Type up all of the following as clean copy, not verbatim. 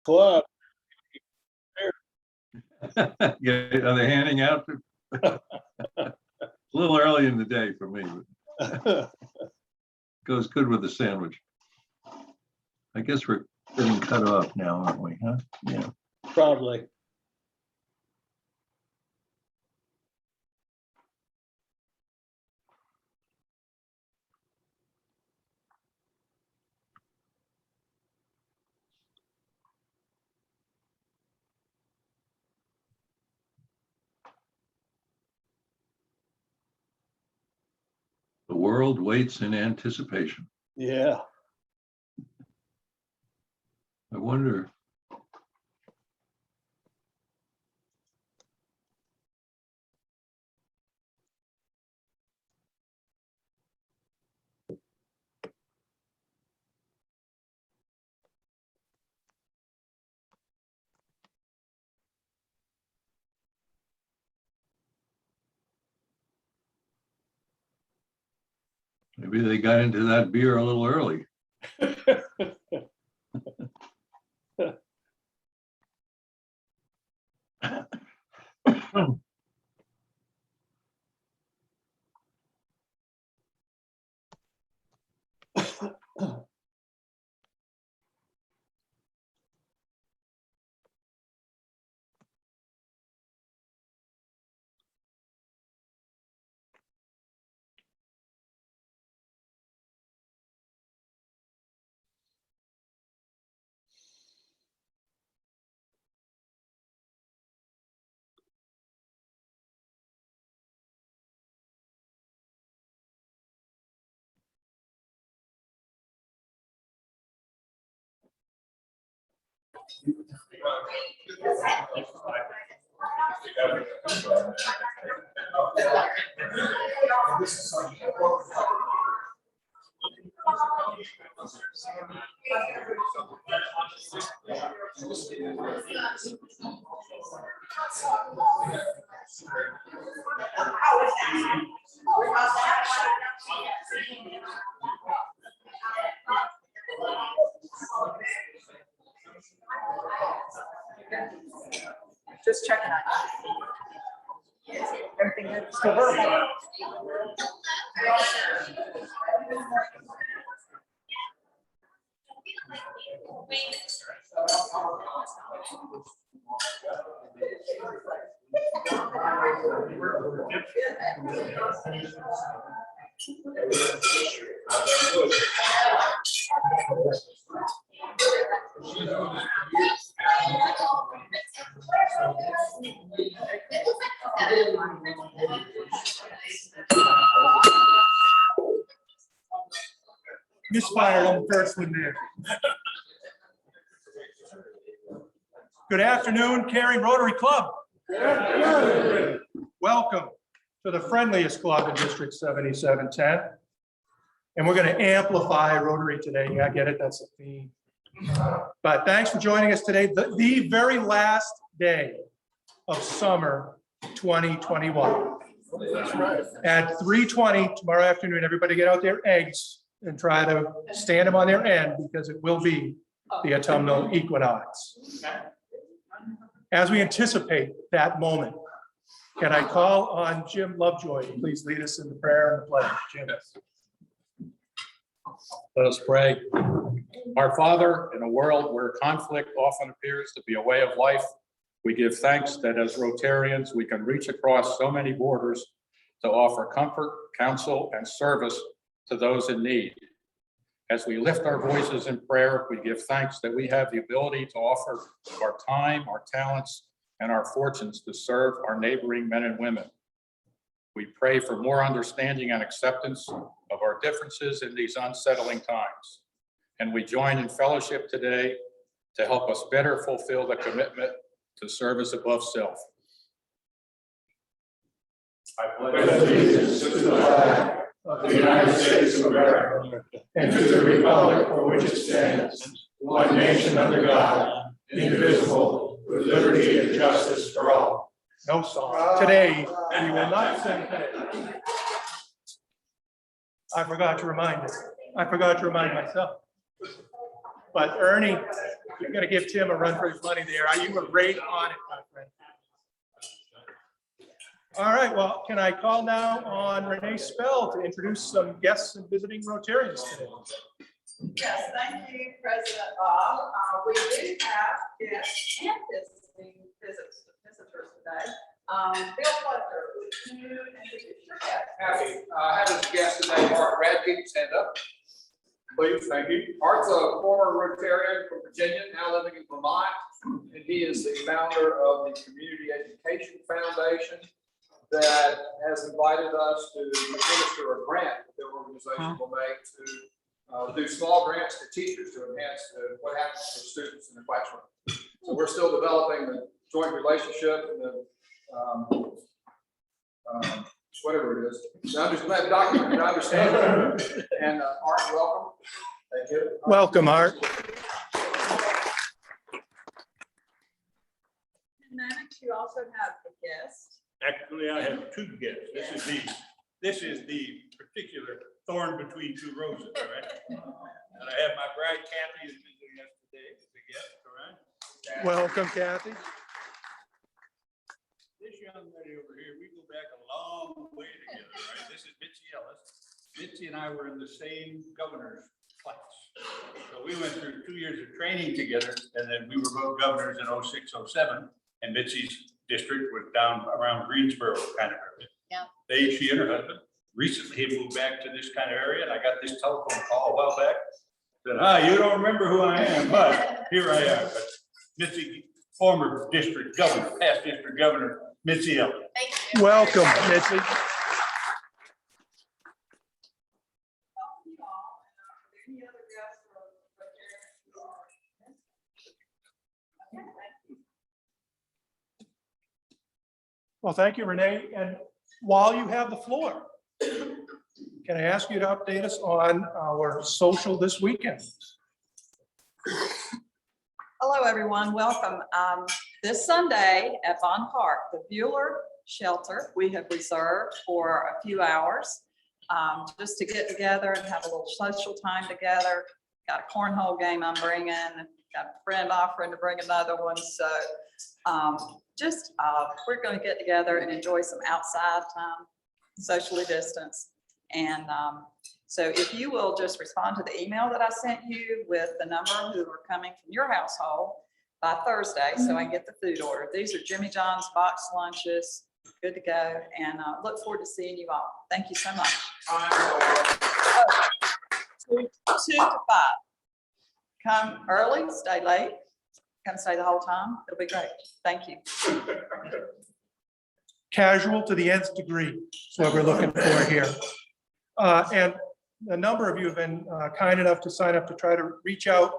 club. Yeah, are they handing out? A little early in the day for me, but goes good with the sandwich. I guess we're getting cut off now, aren't we? Huh? Yeah. Probably. The world waits in anticipation. Yeah. I wonder. Maybe they got into that beer a little early. Just checking on you. Everything good? Still verbal. Misfired on the first one there. Good afternoon, Cary Rotary Club. Welcome to the friendliest club in District 7710. And we're going to amplify Rotary today. Yeah, I get it. That's a theme. But thanks for joining us today. The very last day of summer 2021. That's right. At 3:20 tomorrow afternoon, everybody get out their eggs and try to stand them on their end because it will be the autumnal equinox. As we anticipate that moment, can I call on Jim Lovejoy to please lead us in the prayer and the pledge? Jim. Let us pray. Our Father, in a world where conflict often appears to be a way of life, we give thanks that as Rotarians, we can reach across so many borders to offer comfort, counsel, and service to those in need. As we lift our voices in prayer, we give thanks that we have the ability to offer our time, our talents, and our fortunes to serve our neighboring men and women. We pray for more understanding and acceptance of our differences in these unsettling times. And we join in fellowship today to help us better fulfill the commitment to service above self. I pledge allegiance to the flag of the United States of America and to the republic for which it stands, one nation under God, indivisible, with liberty and justice for all. No song. Today, we will not sing today. I forgot to remind you. I forgot to remind myself. But Ernie, You're gonna give Tim a run for his money there. You were right on it, my friend. All right, well, can I call now on Renee Spell to introduce some guests and visiting Rotarians today? Yes, thank you, President Bob. We do have guests and visitors today. Bill Fletcher, would you introduce your guest? Happy. I have as a guest today, Art Radke. Stand up. Please, thank you. Art's a former Rotarian from Virginia, now living in Vermont, and he is the founder of the Community Education Foundation that has invited us to administer a grant that their organization will make to do small grants to teachers to enhance what happens to students in the classroom. So we're still developing the joint relationship and the whatever it is. Now, just that document, I understand. And Art, welcome. Thank you. Welcome, Art. Tonight, you also have a guest. Actually, I have two guests. This is the particular thorn between two roses, all right? And I have my bride Kathy is visiting us today as a guest, all right? Welcome, Kathy. This young lady over here, we go back a long way together, right? This is Mitzi Ellis. Mitzi and I were in the same governor's class. So we went through 2 years of training together, and then we were both governors in 06, 07, and Mitzi's district was down around Greensboro kind of area. Yeah. She and her husband recently had moved back to this kind of area, and I got this telephone call a while back. Said, you don't remember who I am, but here I am. But Mitzi, former district governor, past district governor, Mitzi Ellis. Thank you. Welcome, Mitzi. Any other guests or Rotarians who are? Okay, thank you. Well, thank you, Renee. And while you have the floor, can I ask you to update us on our social this weekend? Hello, everyone. Welcome. This Sunday at Bond Park, the Bueller Shelter, we have reserved for a few hours just to get together and have a little social time together. Got a cornhole game I'm bringing, got a friend offering to bring another one. So we're going to get together and enjoy some outside time, socially distanced. And so if you will just respond to the email that I sent you with the number who are coming from your household by Thursday, so I can get the food order. These are Jimmy John's box lunches, good to go, and look forward to seeing you all. Thank you so much. 2 to 5. Come early, stay late, come stay the whole time. It'll be great. Thank you. Casual to the nth degree is what we're looking for here. And a number of you have been kind enough to sign up to try to reach out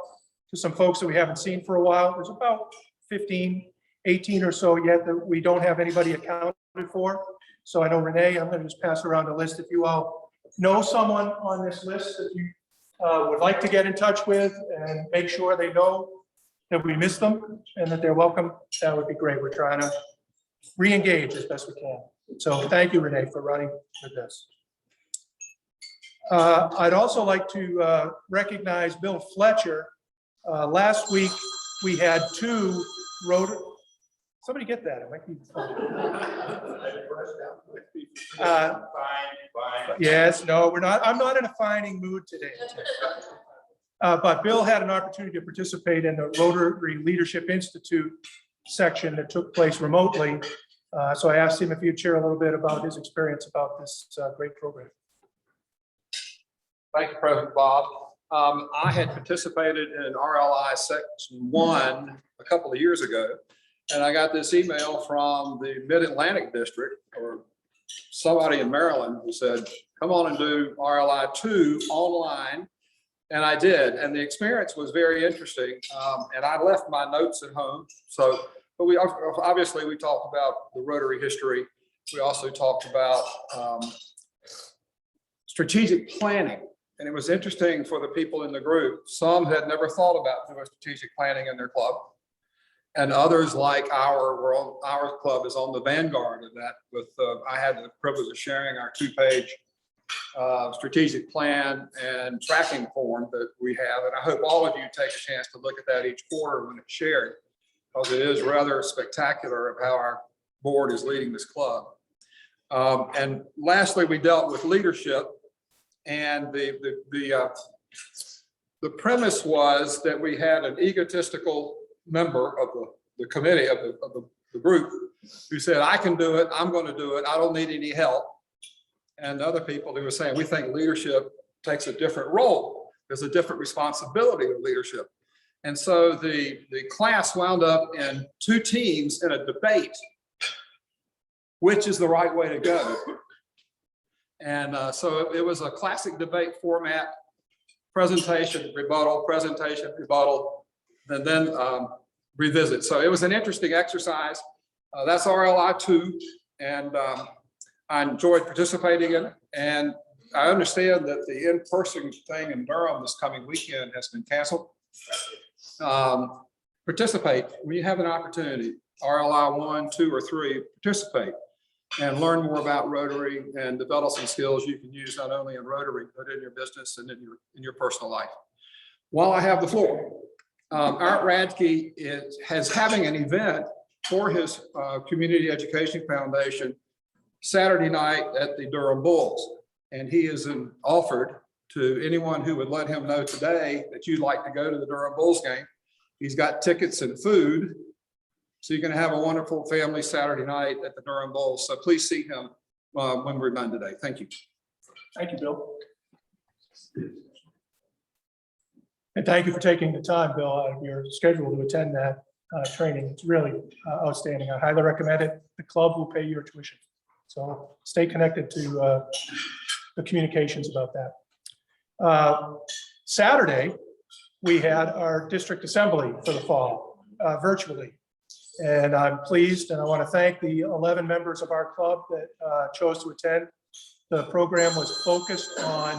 to some folks that we haven't seen for a while. There's about 15, 18 or so yet that we don't have anybody accounted for. So I know Renee, I'm going to just pass around a list. If you all know someone on this list that you would like to get in touch with and make sure they know that we miss them and that they're welcome, that would be great. We're trying to re-engage as best we can. So thank you, Renee, for running with this. I'd also like to recognize Bill Fletcher. Last week, we had 2 Rotary. Somebody get that. It might be. Yes, no, we're not. I'm not in a fining mood today. But Bill had an opportunity to participate in the Rotary Leadership Institute section that took place remotely. So I asked him if he'd share a little bit about his experience about this great program. Thank you, President Bob. I had participated in RLI Section 1 a couple of years ago, and I got this email from the Mid-Atlantic District or somebody in Maryland who said, come on and do RLI 2 online. And I did, and the experience was very interesting. And I left my notes at home. So, but we obviously we talked about the Rotary history. We also talked about strategic planning. And it was interesting for the people in the group. Some had never thought about doing strategic planning in their club. And others like our club is on the vanguard of that with, I had the privilege of sharing our 2-page strategic plan and tracking form that we have. And I hope all of you take a chance to look at that each quarter when it's shared, because it is rather spectacular of how our board is leading this club. And lastly, we dealt with leadership, and the premise was that we had an egotistical member of the committee of the group who said, I can do it, I'm going to do it, I don't need any help. And other people who were saying, we think leadership takes a different role. There's a different responsibility of leadership. And so the class wound up in two teams in a debate, which is the right way to go. And so it was a classic debate format, presentation, rebuttal, and then revisit. So it was an interesting exercise. That's RLI 2, and I enjoyed participating in it. And I understand that the in-person thing in Durham this coming weekend has been canceled. Participate when you have an opportunity. RLI 1, 2, or 3, participate and learn more about Rotary and develop some skills you can use not only in Rotary, but in your business and in your personal life. While I have the floor, Art Radke has having an event for his Community Education Foundation Saturday night at the Durham Bulls. And he is offered to anyone who would let him know today that you'd like to go to the Durham Bulls game. He's got tickets and food. So you're going to have a wonderful family Saturday night at the Durham Bulls. So please see him when we're done today. Thank you. Thank you, Bill. And thank you for taking the time, Bill, out of your schedule to attend that training. It's really outstanding. I highly recommend it. The club will pay your tuition. So stay connected to the communications about that. Saturday, we had our district assembly for the fall virtually. And I'm pleased, and I want to thank the 11 members of our club that chose to attend. The program was focused on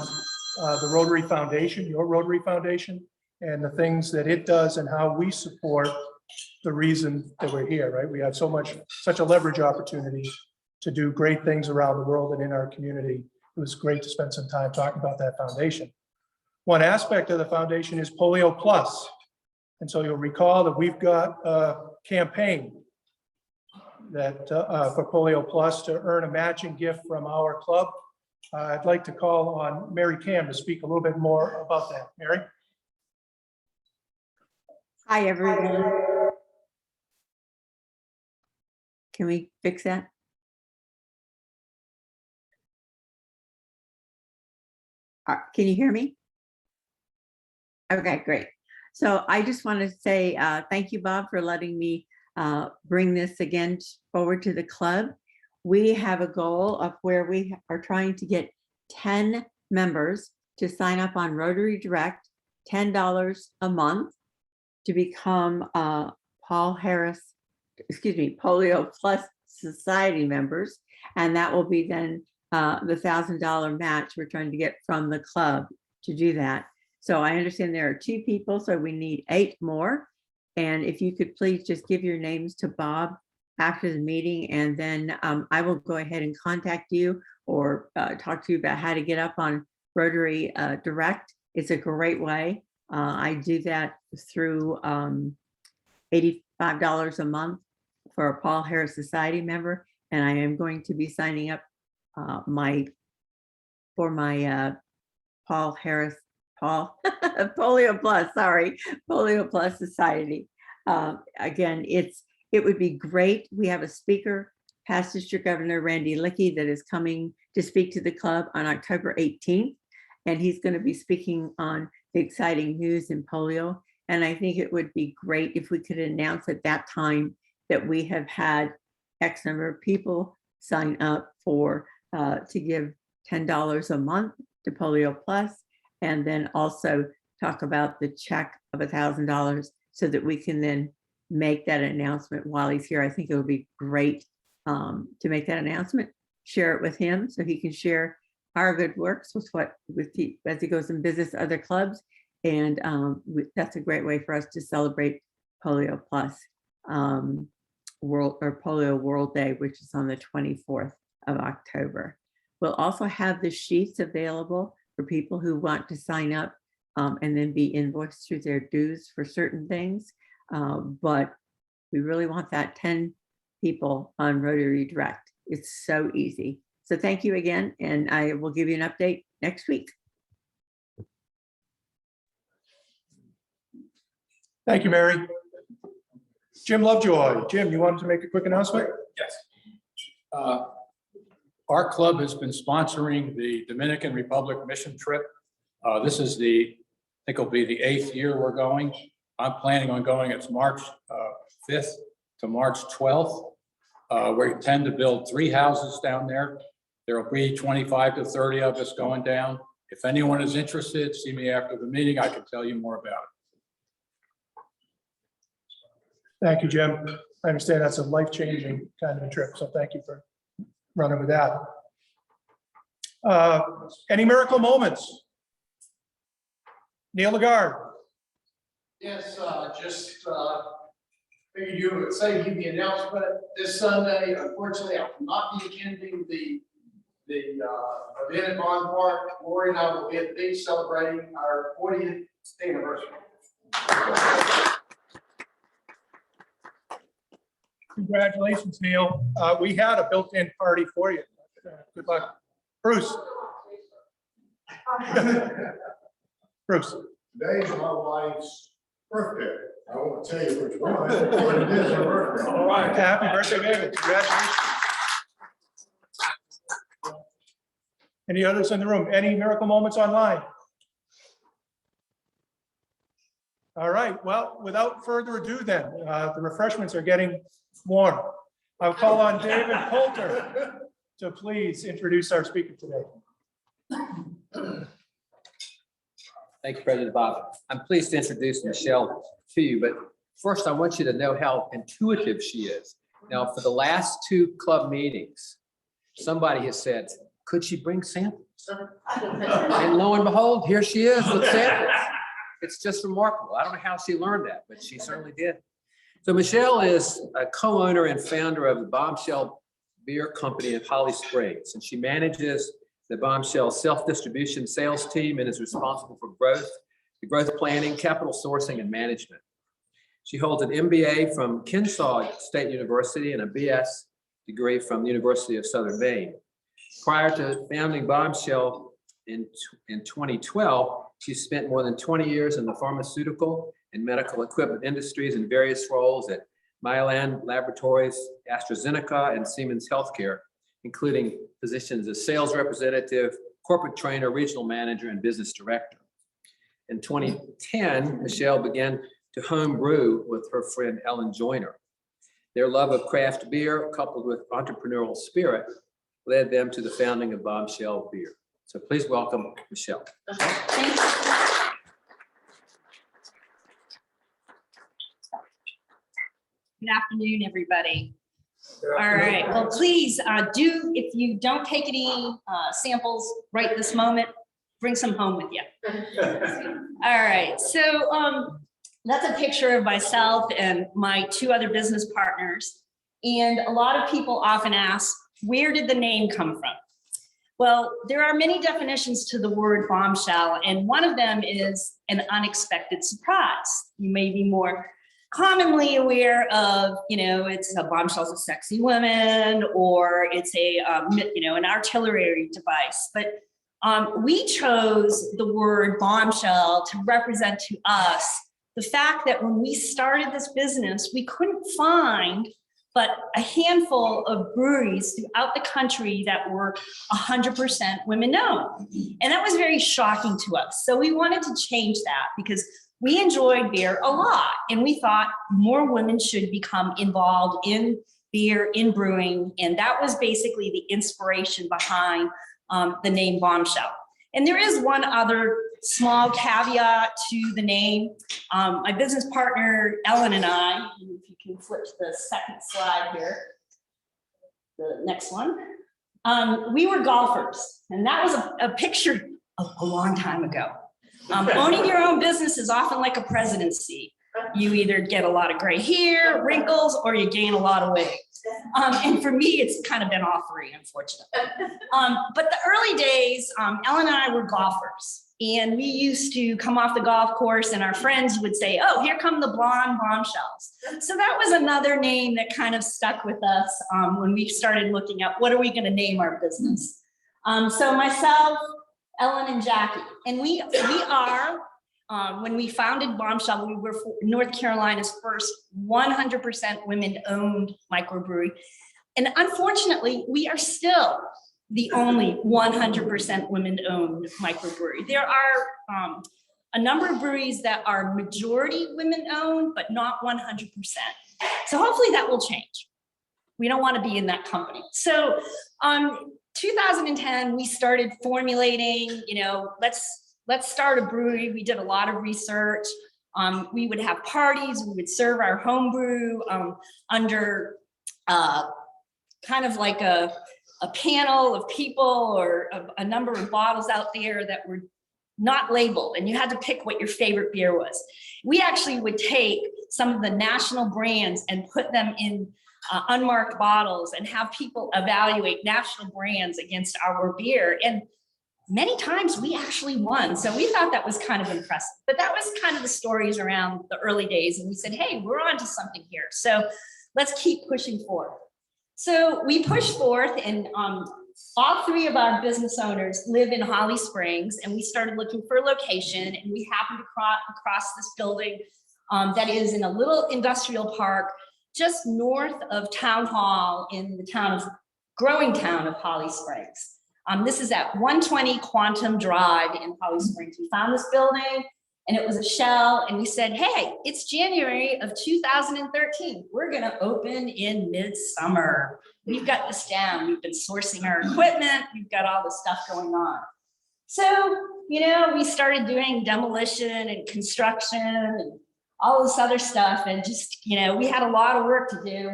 the Rotary Foundation, your Rotary Foundation, and the things that it does and how we support the reason that we're here, right? We have such a leverage opportunity to do great things around the world and in our community. It was great to spend some time talking about that foundation. One aspect of the foundation is Polio Plus. And so you'll recall that we've got a campaign that for Polio Plus to earn a matching gift from our club. I'd like to call on Mary Cam to speak a little bit more about that. Mary? Hi, everyone. Can we fix that? Can you hear me? Okay, great. So I just want to say thank you, Bob, for letting me bring this again forward to the club. We have a goal of where we are trying to get 10 members to sign up on Rotary Direct, $10 a month to become Polio Plus Society members. And that will be then the $1,000 match we're trying to get from the club to do that. So I understand there are 2 people, so we need 8 more. And if you could please just give your names to Bob after the meeting, and then I will go ahead and contact you or talk to you about how to get up on Rotary Direct. It's a great way. I do that through $85 a month for a Paul Harris Society member, and I am going to be signing up for my Polio Plus Society. Again, it would be great. We have a speaker, past District Governor Randy Lickey, that is coming to speak to the club on October 18th. And he's going to be speaking on the exciting news in polio. And I think it would be great if we could announce at that time that we have had X number of people sign up for to give $10 a month to Polio Plus, and then also talk about the check of $1,000 so that we can then make that announcement while he's here. I think it would be great to make that announcement, share it with him so he can share our good works as he goes and visits other clubs. And that's a great way for us to celebrate Polio Plus Polio World Day, which is on the 24th of October. We'll also have the sheets available for people who want to sign up and then be invoiced through their dues for certain things. But we really want that 10 people on Rotary Direct. It's so easy. So thank you again, and I will give you an update next week. Thank you, Mary. Jim Lovejoy. Jim, you wanted to make a quick announcement? Yes. Our club has been sponsoring the Dominican Republic mission trip. This is I think it'll be the 8th year we're going. I'm planning on going. It's March 5th to March 12th. We intend to build 3 houses down there. There will be 25 to 30 of us going down. If anyone is interested, see me after the meeting. I can tell you more about it. Thank you, Jim. I understand that's a life-changing kind of a trip, so thank you for running with that. Any miracle moments? Neil Lagarde. Yes, just figured you would say give the announcement this Sunday. Unfortunately, I will not be attending the event at Bond Park. Lori and I will be at the beach celebrating our 40th anniversary. Congratulations, Neil. We had a built-in party for you. Good luck. Bruce. Bruce. Today's my wife's birthday. I won't tell you which one, but it is her birthday. All right, happy birthday, baby. Congratulations. Any others in the room? Any miracle moments online? All right, well, without further ado then, the refreshments are getting warm. I'll call on David Coulter to please introduce our speaker today. Thank you, President Bob. I'm pleased to introduce Michelle to you, but first I want you to know how intuitive she is. Now, for the last 2 club meetings, somebody has said, could she bring samples? And lo and behold, here she is with samples. It's just remarkable. I don't know how she learned that, but she certainly did. So Michelle is a co-owner and founder of the Bombshell Beer Company in Holly Springs, and she manages the Bombshell self-distribution sales team and is responsible for the growth planning, capital sourcing, and management. She holds an MBA from Kennesaw State University and a BS degree from the University of Southern Maine. Prior to founding Bombshell in 2012, she spent more than 20 years in the pharmaceutical and medical equipment industries in various roles at Mylan Laboratories, AstraZeneca, and Siemens Healthcare, including positions as sales representative, corporate trainer, regional manager, and business director. In 2010, Michelle began to home brew with her friend Ellen Joyner. Their love of craft beer, coupled with entrepreneurial spirit, led them to the founding of Bombshell Beer. So please welcome Michelle. Thank you. Good afternoon, everybody. All right, well, please if you don't take any samples right this moment, bring some home with you. All right, so that's a picture of myself and my 2 other business partners. And a lot of people often ask, where did the name come from? Well, there are many definitions to the word bombshell, and one of them is an unexpected surprise. You may be more commonly aware of, it's a bombshell's a sexy woman, or it's a, an artillery device. But we chose the word bombshell to represent to us the fact that when we started this business, we couldn't find but a handful of breweries throughout the country that were 100% women-owned. And that was very shocking to us. So we wanted to change that because we enjoyed beer a lot, and we thought more women should become involved in beer, in brewing, and that was basically the inspiration behind the name Bombshell. And there is one other small caveat to the name. My business partner, Ellen, and I, if you can flip to the second slide here, the next one, we were golfers, and that was a picture of a long time ago. Owning your own business is often like a presidency. You either get a lot of gray hair, wrinkles, or you gain a lot of weight. And for me, it's kind of been all three, unfortunately. But the early days, Ellen and I were golfers. And we used to come off the golf course and our friends would say, oh, here come the blonde bombshells. So that was another name that kind of stuck with us when we started looking at what are we going to name our business. So myself, Ellen and Jackie, and we are, when we founded Bombshell, we were North Carolina's first 100% women-owned microbrewery. And unfortunately, we are still the only 100% women-owned microbrewery. There are a number of breweries that are majority women-owned, but not 100%. So hopefully that will change. We don't want to be in that company. So 2010, we started formulating, let's start a brewery. We did a lot of research. We would have parties. We would serve our home brew under kind of like a panel of people or a number of bottles out there that were not labeled, and you had to pick what your favorite beer was. We actually would take some of the national brands and put them in unmarked bottles and have people evaluate national brands against our beer. And many times we actually won. So we thought that was kind of impressive, but that was kind of the stories around the early days. And we said, hey, we're onto something here. So let's keep pushing forward. So we pushed forth, and all three of our business owners live in Holly Springs, and we started looking for a location, and we happened to across this building that is in a little industrial park just north of Town Hall in the growing town of Holly Springs. This is at 120 Quantum Drive in Holly Springs. We found this building, and it was a shell, and we said, hey, it's January of 2013. We're gonna open in midsummer. We've got this down. We've been sourcing our equipment. We've got all this stuff going on. So, we started doing demolition and construction and all this other stuff, and just, we had a lot of work to do.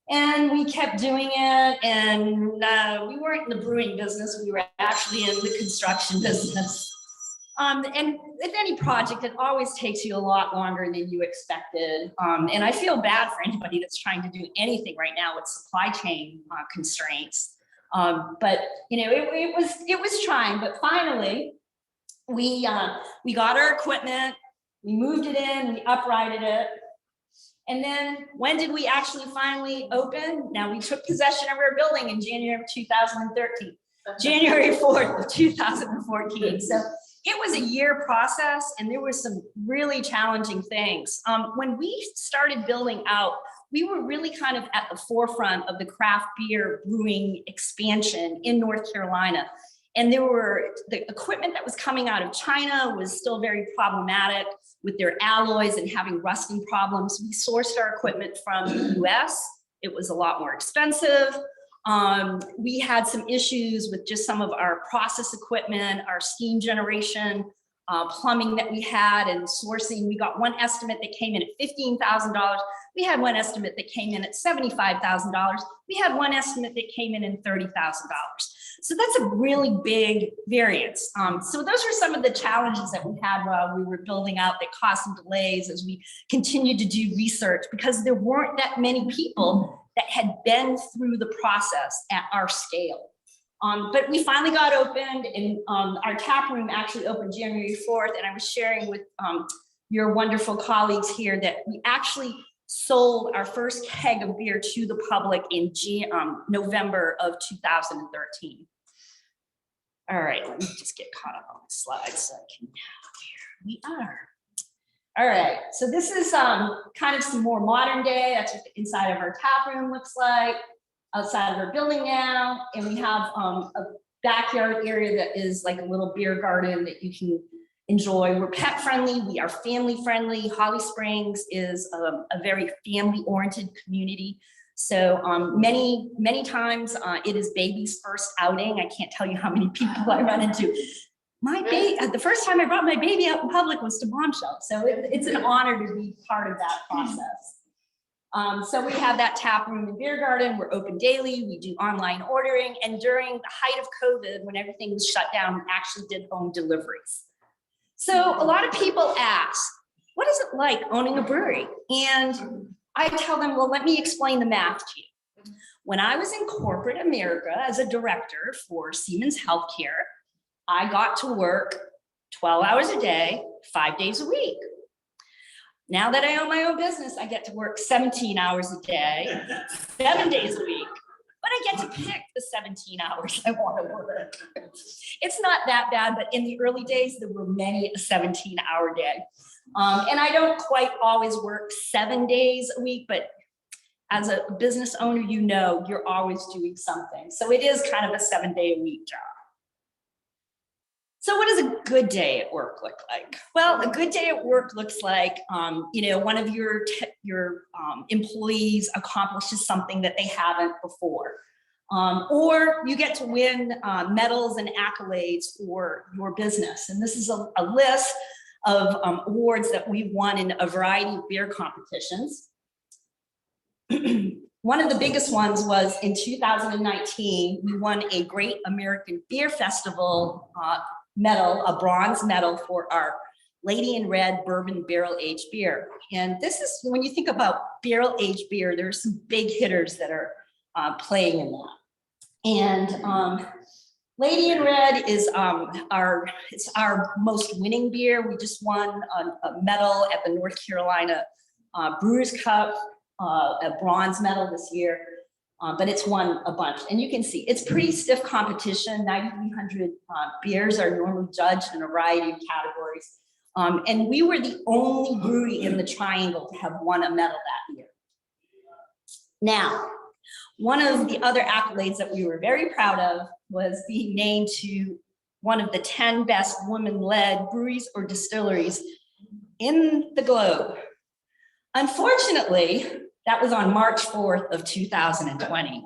And we kept doing it, and we weren't in the brewing business. We were actually in the construction business. And with any project, it always takes you a lot longer than you expected. And I feel bad for anybody that's trying to do anything right now with supply chain constraints. But it was trying. But finally, we got our equipment, we moved it in, we uprighted it. And then when did we actually finally open? Now, we took possession of our building in January of 2013, January 4th of 2014. So it was a year process, and there were some really challenging things. When we started building out, we were really kind of at the forefront of the craft beer brewing expansion in North Carolina. And the equipment that was coming out of China was still very problematic with their alloys and having rusting problems. We sourced our equipment from the US. It was a lot more expensive. We had some issues with just some of our process equipment, our steam generation, plumbing that we had, and sourcing. We got one estimate that came in at $15,000. We had one estimate that came in at $75,000. We had one estimate that came in at $30,000. So that's a really big variance. So those are some of the challenges that we had while we were building out that caused some delays as we continued to do research, because there weren't that many people that had been through the process at our scale. But we finally got opened, and our tap room actually opened January 4th. And I was sharing with your wonderful colleagues here that we actually sold our first keg of beer to the public in November of 2013. All right, let me just get caught up on the slides so I can, here we are. All right, so this is kind of some more modern day. That's what the inside of our tap room looks like, outside of our building now. And we have a backyard area that is like a little beer garden that you can enjoy. We're pet friendly, we are family friendly. Holly Springs is a very family oriented community. So many times it is baby's first outing. I can't tell you how many people I run into. The first time I brought my baby out in public was to Bombshell. So it's an honor to be part of that process. So we have that tap room and beer garden. We're open daily. We do online ordering. And during the height of COVID, when everything was shut down, we actually did home deliveries. So a lot of people ask, what is it like owning a brewery? And I tell them, well, let me explain the math to you. When I was in corporate America as a director for Siemens Healthcare, I got to work 12 hours a day, 5 days a week. Now that I own my own business, I get to work 17 hours a day, 7 days a week. But I get to pick the 17 hours I want to work. It's not that bad, but in the early days, there were many a 17-hour day. And I don't quite always work 7 days a week, but as a business owner, you know, you're always doing something. So it is kind of a 7-day-a-week job. So what does a good day at work look like? Well, a good day at work looks like, one of your employees accomplishes something that they haven't before. Or you get to win medals and accolades for your business. And this is a list of awards that we won in a variety of beer competitions. One of the biggest ones was in 2019, we won a Great American Beer Festival medal, a bronze medal for our Lady in Red bourbon barrel aged beer. And this is, when you think about barrel aged beer, there's some big hitters that are playing in that. And Lady in Red is it's our most winning beer. We just won a medal at the North Carolina Brewers Cup, a bronze medal this year. But it's won a bunch. And you can see it's pretty stiff competition. 9,300 beers are normally judged in a variety of categories. And we were the only brewery in the Triangle to have won a medal that year. Now, one of the other accolades that we were very proud of was being named to one of the 10 best women-led breweries or distilleries in the globe. Unfortunately, that was on March 4th of 2020.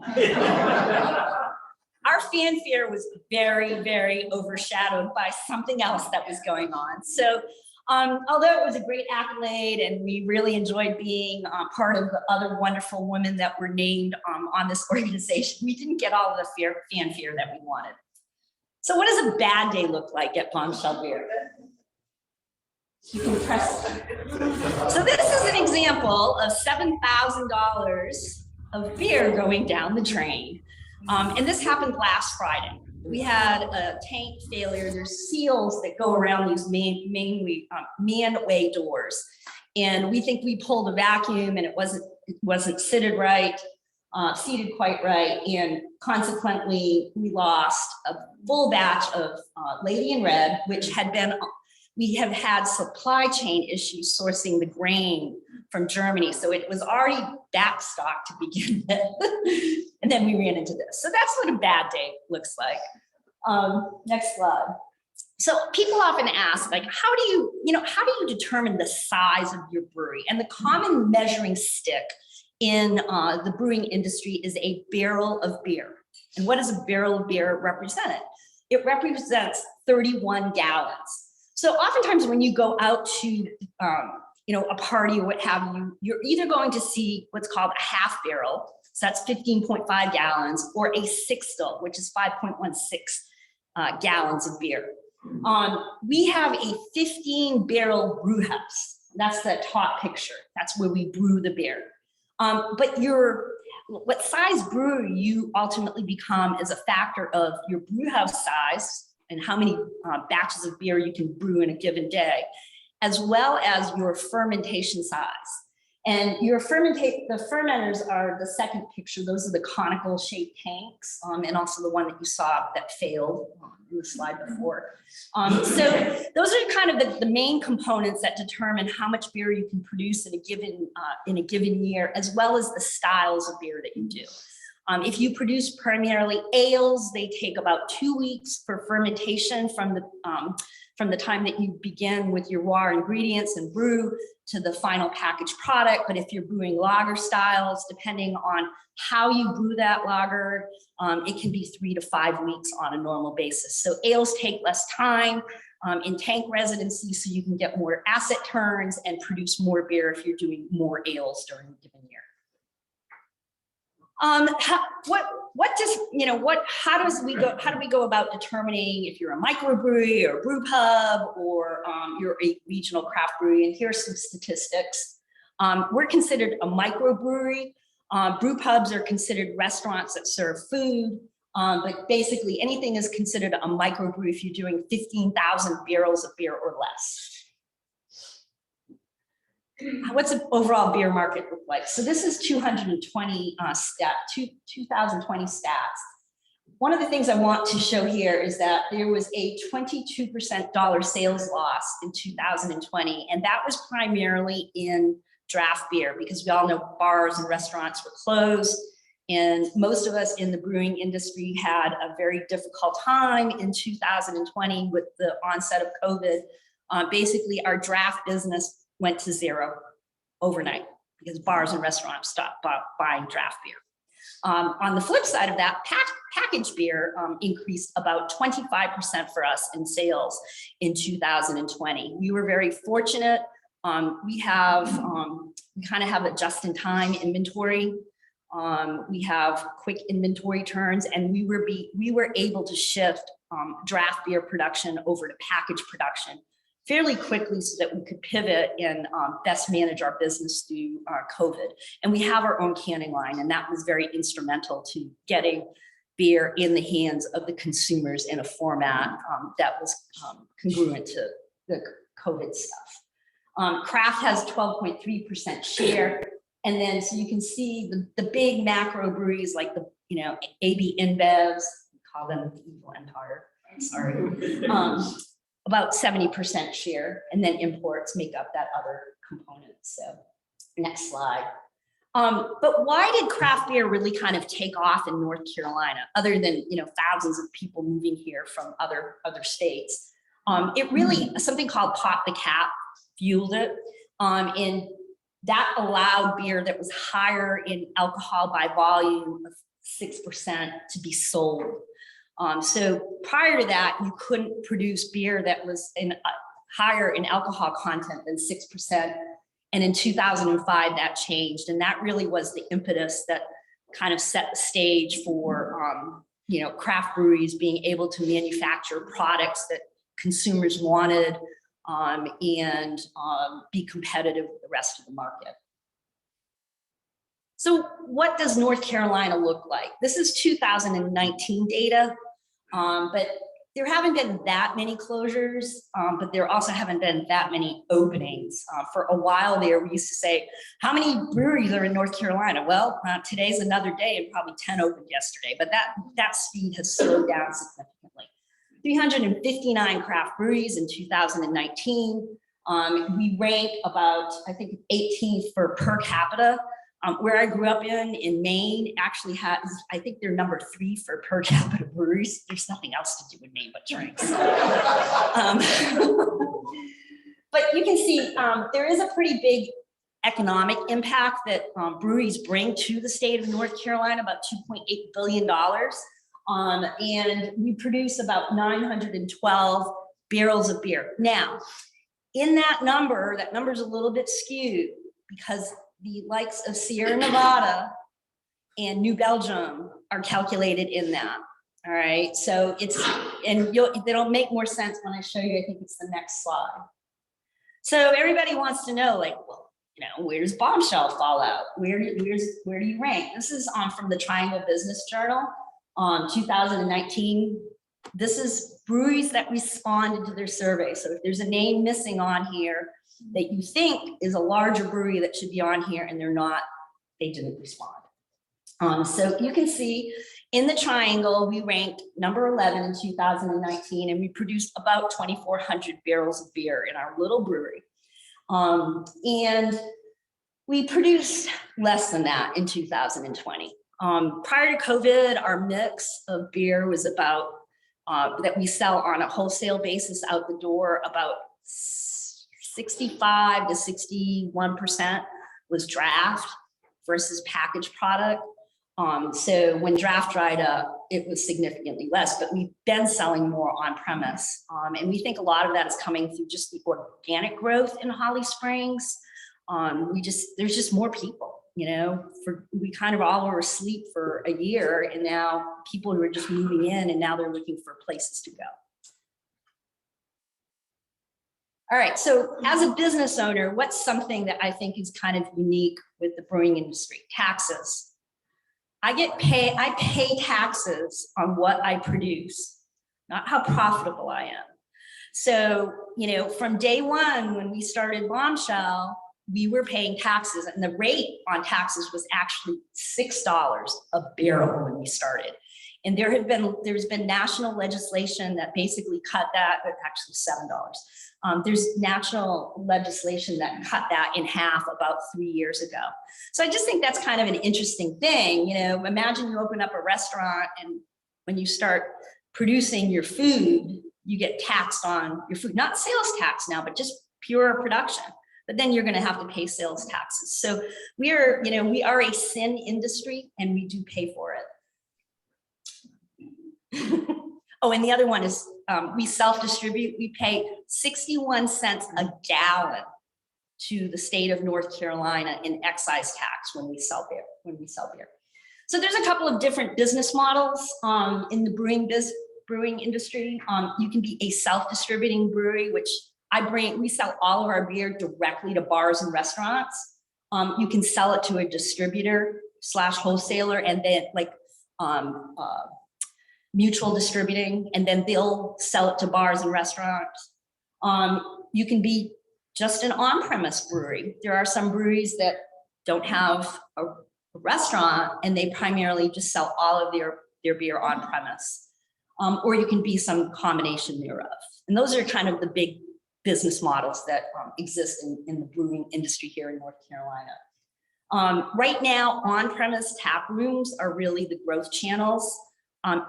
Our fanfare was very, very overshadowed by something else that was going on. So although it was a great accolade and we really enjoyed being part of the other wonderful women that were named on this organization, we didn't get all of the fanfare that we wanted. So what does a bad day look like at Bombshell Beer? You can press. So this is an example of $7,000 of beer going down the drain. And this happened last Friday. We had a tank failure. There's seals that go around these man-way doors. And we think we pulled a vacuum and it wasn't seated quite right. And consequently, we lost a full batch of Lady in Red, which had been, we have had supply chain issues sourcing the grain from Germany. So it was already backstocked to begin with. And then we ran into this. So that's what a bad day looks like. Next slide. So people often ask, like, how do you determine the size of your brewery? And the common measuring stick in the brewing industry is a barrel of beer. And what does a barrel of beer represent? It represents 31 gallons. So oftentimes when you go out to a party or what have you, you're either going to see what's called a half barrel, so that's 15.5 gallons, or a sixtel, which is 5.16 gallons of beer. We have a 15-barrel brew house. That's the top picture. That's where we brew the beer. But what size brewery you ultimately become is a factor of your brew house size and how many batches of beer you can brew in a given day, as well as your fermentation size. And the fermenters are the second picture. Those are the conical shaped tanks, and also the one that you saw that failed in the slide before. So those are kind of the main components that determine how much beer you can produce in a given year, as well as the styles of beer that you do. If you produce primarily ales, they take about 2 weeks for fermentation from the time that you begin with your raw ingredients and brew to the final packaged product. But if you're brewing lager styles, depending on how you brew that lager, it can be 3 to 5 weeks on a normal basis. So ales take less time in tank residency, so you can get more asset turns and produce more beer if you're doing more ales during a given year. What does, how do we go about determining if you're a microbrewery or a brew pub or you're a regional craft brewery? And here's some statistics. We're considered a microbrewery. Brew pubs are considered restaurants that serve food. But basically anything is considered a microbrewery if you're doing 15,000 barrels of beer or less. What's the overall beer market look like? So this is 2020 stats. One of the things I want to show here is that there was a 22% dollar sales loss in 2020, and that was primarily in draft beer because we all know bars and restaurants were closed, and most of us in the brewing industry had a very difficult time in 2020 with the onset of COVID. Basically, our draft business went to zero overnight because bars and restaurants stopped buying draft beer. On the flip side of that, packaged beer increased about 25% for us in sales in 2020. We were very fortunate. We kind of have a just-in-time inventory. We have quick inventory turns, and we were able to shift draft beer production over to package production fairly quickly so that we could pivot and best manage our business through COVID. And we have our own canning line, and that was very instrumental to getting beer in the hands of the consumers in a format that was congruent to the COVID stuff. Craft has 12.3% share. And then, so you can see the big macro breweries like the, AB InBevs, we call them the evil empire, sorry. About 70% share, and then imports make up that other component. So next slide. But why did craft beer really kind of take off in North Carolina, other than thousands of people moving here from other states? It really, something called Pop the Cap fueled it, and that allowed beer that was higher in alcohol by volume of 6% to be sold. So prior to that, you couldn't produce beer that was higher in alcohol content than 6%. And in 2005, that changed. And that really was the impetus that kind of set the stage for, craft breweries being able to manufacture products that consumers wanted and be competitive with the rest of the market. So what does North Carolina look like? This is 2019 data. But there haven't been that many closures, but there also haven't been that many openings. For a while there, we used to say, how many breweries are in North Carolina? Well, today's another day and probably 10 opened yesterday, but that speed has slowed down significantly. 359 craft breweries in 2019. We rank about, I think, 18th for per capita. Where I grew up in Maine, actually has, I think they're number 3 for per capita breweries. There's nothing else to do in Maine but drinks. But you can see there is a pretty big economic impact that breweries bring to the state of North Carolina, about $2.8 billion. And we produce about 912 barrels of beer. Now, in that number's a little bit skewed because the likes of Sierra Nevada and New Belgium are calculated in that. All right, so it'll make more sense when I show you. I think it's the next slide. So everybody wants to know, like, well, where does Bombshell fall out? Where do you rank? This is from the Triangle Business Journal, 2019. This is breweries that responded to their survey. So if there's a name missing on here that you think is a larger brewery that should be on here and they're not, they didn't respond. So you can see in the Triangle, we ranked number 11 in 2019, and we produced about 2,400 barrels of beer in our little brewery. And we produced less than that in 2020. Prior to COVID, our mix of beer was about, that we sell on a wholesale basis out the door, about 65 to 61% was draft versus packaged product. So when draft dried up, it was significantly less, but we've been selling more on premise. And we think a lot of that is coming through just the organic growth in Holly Springs. There's just more people. we kind of all were asleep for a year, and now people who are just moving in, and now they're looking for places to go. All right, so as a business owner, what's something that I think is kind of unique with the brewing industry? Taxes. I pay taxes on what I produce, not how profitable I am. So, from day one, when we started Bombshell, we were paying taxes, and the rate on taxes was actually $6 a barrel when we started. And there's been national legislation that basically cut that, but actually $7. There's national legislation that cut that in half about 3 years ago. So I just think that's kind of an interesting thing. Imagine you open up a restaurant, and when you start producing your food, you get taxed on your food, not sales tax now, but just pure production. But then you're going to have to pay sales taxes. So we are a sin industry, and we do pay for it. Oh, and the other one is we self-distribute. We pay 61 cents a gallon to the state of North Carolina in excise tax when we sell beer. So there's a couple of different business models in the brewing industry. You can be a self-distributing brewery, which we sell all of our beer directly to bars and restaurants. You can sell it to a distributor / wholesaler, and then mutual distributing, and then they'll sell it to bars and restaurants. You can be just an on-premise brewery. There are some breweries that don't have a restaurant, and they primarily just sell all of their beer on premise. Or you can be some combination thereof. And those are kind of the big business models that exist in the brewing industry here in North Carolina. Right now, on-premise tap rooms are really the growth channels.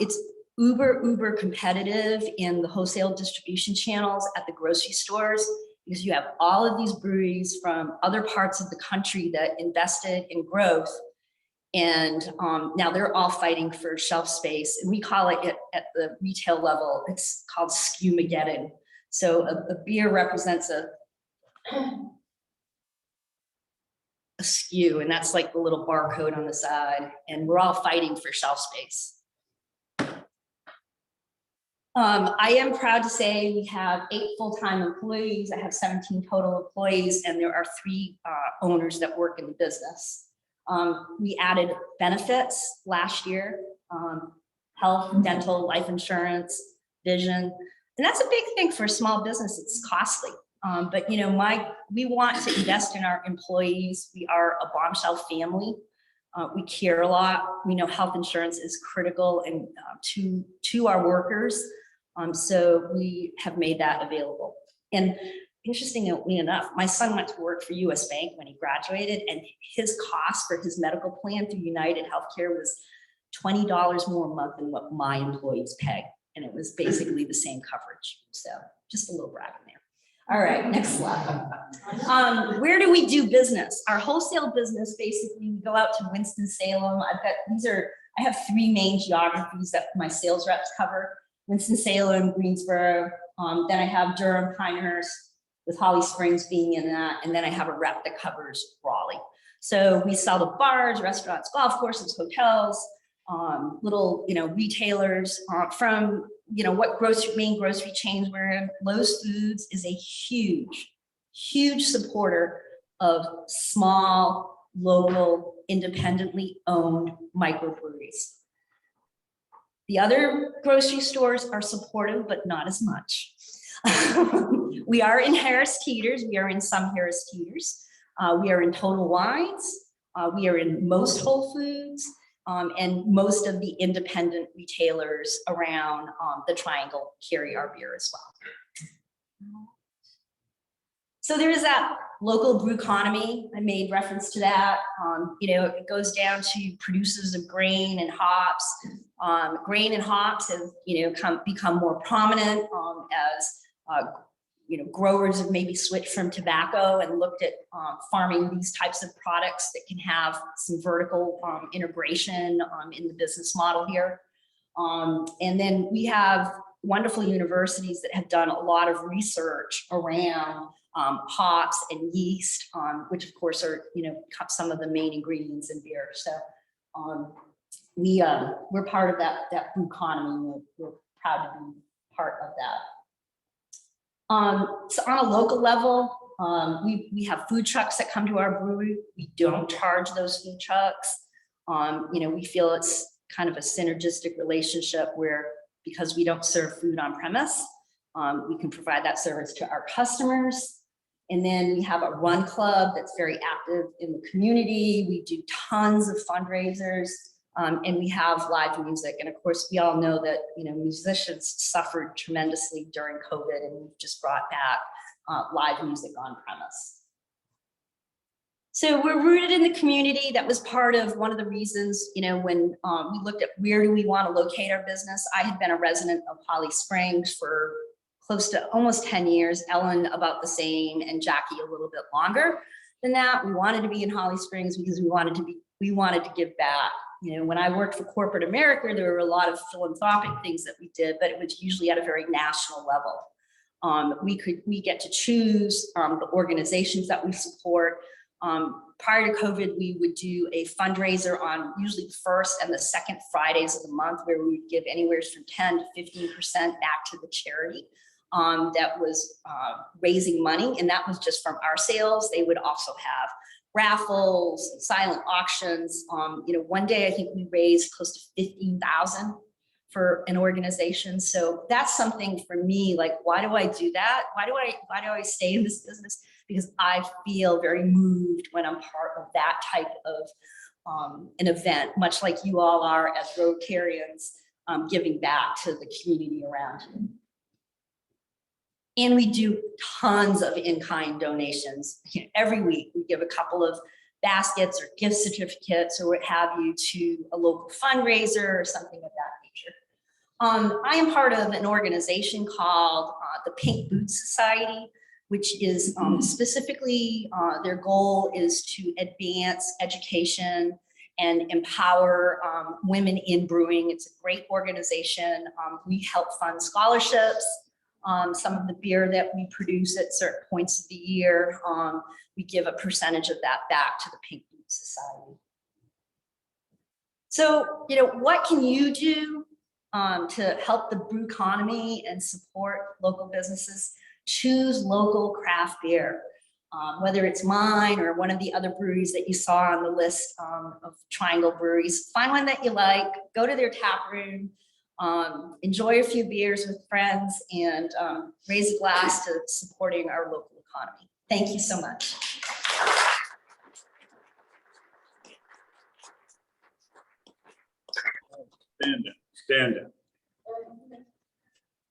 It's uber competitive in the wholesale distribution channels at the grocery stores, because you have all of these breweries from other parts of the country that invested in growth. And now they're all fighting for shelf space. And we call it at the retail level, it's called SKU-mageddon. So a beer represents a SKU, and that's like the little barcode on the side. And we're all fighting for shelf space. I am proud to say we have 8 full-time employees. I have 17 total employees, and there are 3 owners that work in the business. We added benefits last year, health, dental, life insurance, vision. And that's a big thing for a small business. It's costly. But we want to invest in our employees. We are a Bombshell family. We care a lot. We know health insurance is critical and to our workers. So we have made that available. And interestingly enough, my son went to work for US Bank when he graduated, and his cost for his medical plan through United Healthcare was $20 more a month than what my employees pay. And it was basically the same coverage. So just a little bragging there. All right, next slide. Where do we do business? Our wholesale business, basically, we go out to Winston-Salem. I have 3 main geographies that my sales reps cover: Winston-Salem, Greensboro. Then I have Durham, Pinehurst, with Holly Springs being in that. And then I have a rep that covers Raleigh. So we sell to bars, restaurants, golf courses, hotels, little, retailers, from, what main grocery chains we're in. Lowe's Foods is a huge supporter of small, local, independently owned microbreweries. The other grocery stores are supportive, but not as much. We are in Harris Teeters. We are in some Harris Teeters. We are in Total Wines. We are in most Whole Foods. And most of the independent retailers around the Triangle carry our beer as well. So there's that local brew economy. I made reference to that. It goes down to producers of grain and hops. Grain and hops have become more prominent as growers have maybe switched from tobacco and looked at farming these types of products that can have some vertical integration in the business model here. And then we have wonderful universities that have done a lot of research around hops and yeast, which of course are, some of the main ingredients in beer. So we're part of that brew economy. We're proud to be part of that. So on a local level, we have food trucks that come to our brewery. We don't charge those food trucks. We feel it's kind of a synergistic relationship where, because we don't serve food on premise, we can provide that service to our customers. And then we have a run club that's very active in the community. We do tons of fundraisers, and we have live music. And of course, we all know that, musicians suffered tremendously during COVID, and we've just brought back live music on premise. So we're rooted in the community. That was part of one of the reasons, when we looked at where do we want to locate our business. I had been a resident of Holly Springs for close to almost 10 years, Ellen about the same, and Jackie a little bit longer than that. We wanted to be in Holly Springs because we wanted to give back. When I worked for corporate America, there were a lot of philanthropic things that we did, but it was usually at a very national level. We get to choose the organizations that we support. Prior to COVID, we would do a fundraiser on usually the first and the second Fridays of the month, where we would give anywhere from 10 to 15% back to the charity that was raising money. And that was just from our sales. They would also have raffles, silent auctions. One day I think we raised close to $15,000 for an organization. So that's something for me, like, why do I do that? Why do I stay in this business? Because I feel very moved when I'm part of that type of an event, much like you all are as Rotarians, giving back to the community around you. And we do tons of in-kind donations. Every week we give a couple of baskets or gift certificates or what have you to a local fundraiser or something of that nature. I am part of an organization called the Pink Boots Society, which is specifically, their goal is to advance education and empower women in brewing. It's a great organization. We help fund scholarships. Some of the beer that we produce at certain points of the year, we give a percentage of that back to the Pink Boots Society. So, what can you do to help the brew economy and support local businesses? Choose local craft beer, whether it's mine or one of the other breweries that you saw on the list of Triangle breweries. Find one that you like, go to their tap room, enjoy a few beers with friends, and raise a glass to supporting our local economy. Thank you so much. Stand up.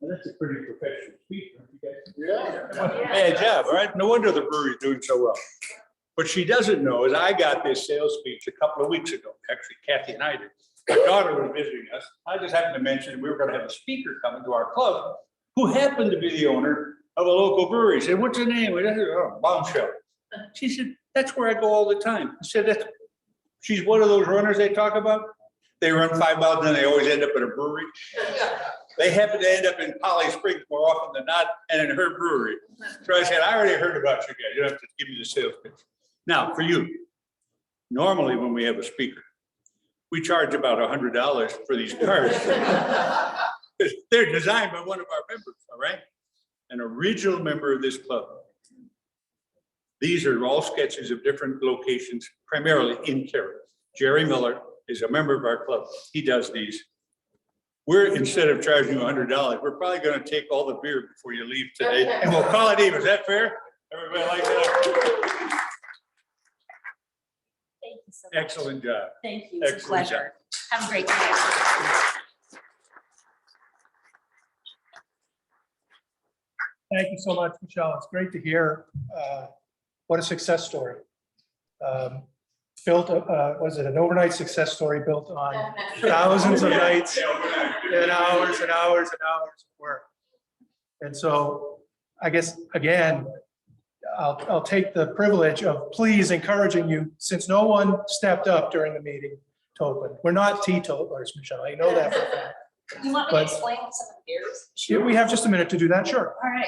Well, that's a pretty professional speech, don't you guys? Yeah. Bad job, all right? No wonder the brewery's doing so well. What she doesn't know is I got this sales speech a couple of weeks ago. Actually, Kathy and I did. My daughter was visiting us. I just happened to mention we were going to have a speaker coming to our club who happened to be the owner of a local brewery. I said, "What's the name?" I said, "Oh, Bombshell." She said, "That's where I go all the time." I said, she's one of those runners they talk about. They run 5 miles and then they always end up at a brewery. They happen to end up in Holly Springs more often than not, and in her brewery. So I said, "I already heard about you guys. You don't have to give me the sales pitch." Now, for you, normally when we have a speaker, we charge about $100 for these cards. They're designed by one of our members, all right? An original member of this club. These are all sketches of different locations, primarily in Cary. Jerry Miller is a member of our club. He does these. We're, instead of charging you $100, we're probably going to take all the beer before you leave today, and we'll call it even. Is that fair? Everybody like that? Thank you so much. Excellent job. Thank you. It's a Excellent pleasure. Have a great day. Thank you so much, Michelle. It's great to hear what a success story. Was it an overnight success story built on thousands of nights and hours and hours and hours of work? And so I guess, again, I'll take the privilege of please encouraging you, since no one stepped up during the meeting to open. We're not teetotalers, Michelle. I know that for a fact. You want me to explain some of the beers? We have just a minute to do that, sure. All right.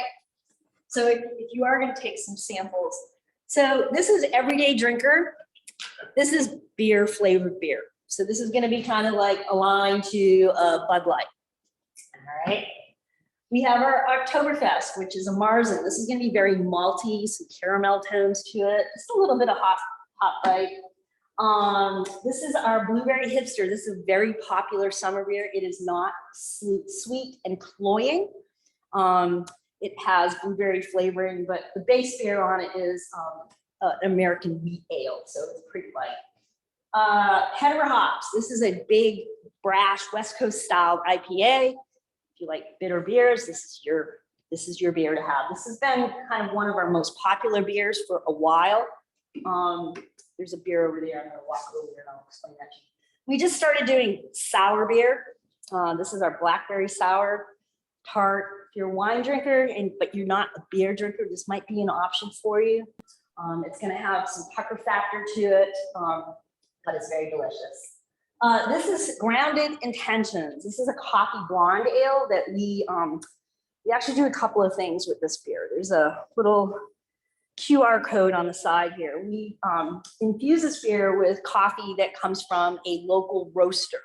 So if you are gonna take some samples, so this is everyday drinker. This is beer flavored beer. So this is gonna be kind of like aligned to Bud Light. All right. We have our Oktoberfest, which is a Marzen. This is gonna be very malty, some caramel tones to it, just a little bit of hot bite. This is our Blueberry Hipster. This is a very popular summer beer. It is not sweet and cloying. It has blueberry flavoring, but the base beer on it is an American wheat ale, so it's pretty light. Header hops. This is a big, brash, West Coast style IPA. If you like bitter beers, this is your beer to have. This has been kind of one of our most popular beers for a while. There's a beer over there. I'm gonna walk over there and I'll explain that to you. We just started doing sour beer. This is our blackberry sour tart. If you're a wine drinker but you're not a beer drinker, this might be an option for you. It's gonna have some pucker factor to it, but it's very delicious. This is Grounded Intentions. This is a coffee blonde ale that we actually do a couple of things with this beer. There's a little QR code on the side here. We infuse this beer with coffee that comes from a local roaster.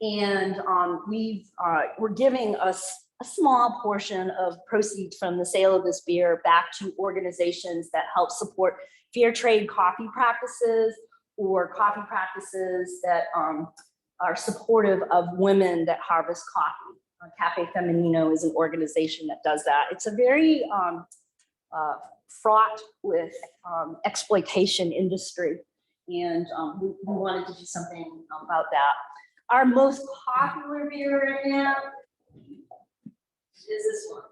And we're giving us a small portion of proceeds from the sale of this beer back to organizations that help support fair trade coffee practices or coffee practices that are supportive of women that harvest coffee. Cafe Feminino is an organization that does that. It's a very fraught with exploitation industry, and we wanted to do something about that. Our most popular beer right now is this one.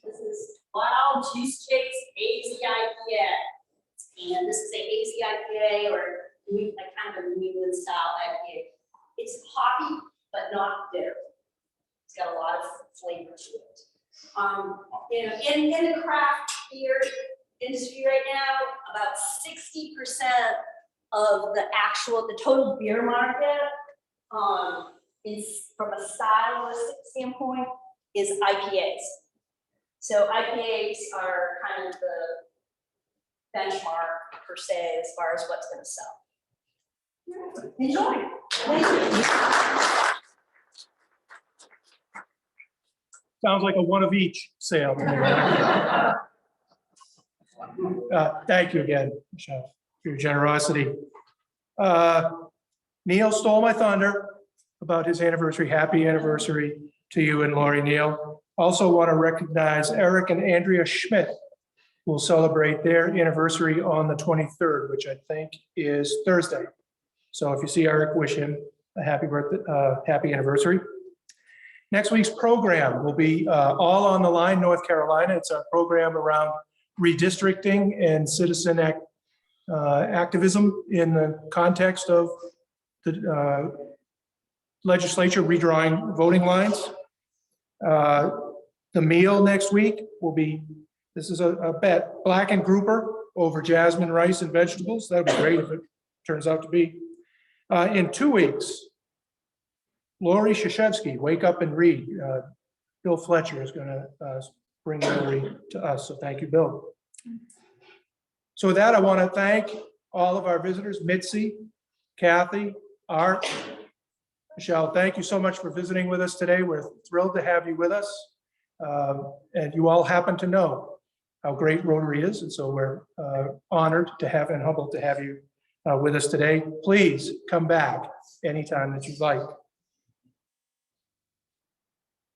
This is Wild Juice Chase Hazy IPA, and this is a hazy IPA or kind of a New England style IPA. It's hoppy but not bitter. It's got a lot of flavor to it. In the craft beer industry right now, about 60% of the total beer market is, from a stylistic standpoint, is IPAs. So IPAs are kind of the benchmark per se as far as what's going to sell. Enjoy. Thank you. Sounds like a one of each sale. Thank you again, Michelle, for your generosity. Neil stole my thunder about his anniversary. Happy anniversary to you and Lori, Neil. Also want to recognize Eric and Andrea Schmidt, who will celebrate their anniversary on the 23rd, which I think is Thursday. So if you see Eric, wish him a happy birthday, happy anniversary. Next week's program will be All on the Line, North Carolina. It's our program around redistricting and citizen activism in the context of the legislature redrawing voting lines. The meal next week will be, this is a bet, black and grouper over jasmine rice and vegetables. That would be great if it turns out to be. In 2 weeks, Lori Shashevsky, Wake Up and Read. Bill Fletcher is going to bring Lori to us. So thank you, Bill. So with that, I want to thank all of our visitors, Mitzi, Kathy, Art, Michelle. Thank you so much for visiting with us today. We're thrilled to have you with us. And you all happen to know how great Rotary is. And so we're honored to have and humbled to have you with us today. Please come back anytime that you'd like.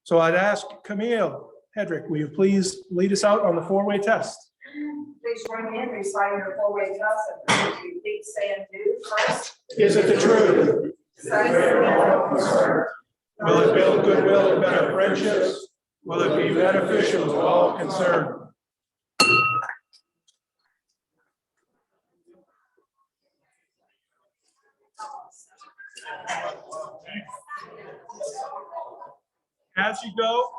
So I'd ask Camille Hedrick, will you please lead us out on the four-way test? Please join me in reciting the four-way test and please say and do first. Is it the truth? Will it build goodwill and better friendships? Will it be beneficial to all concerned? As you go.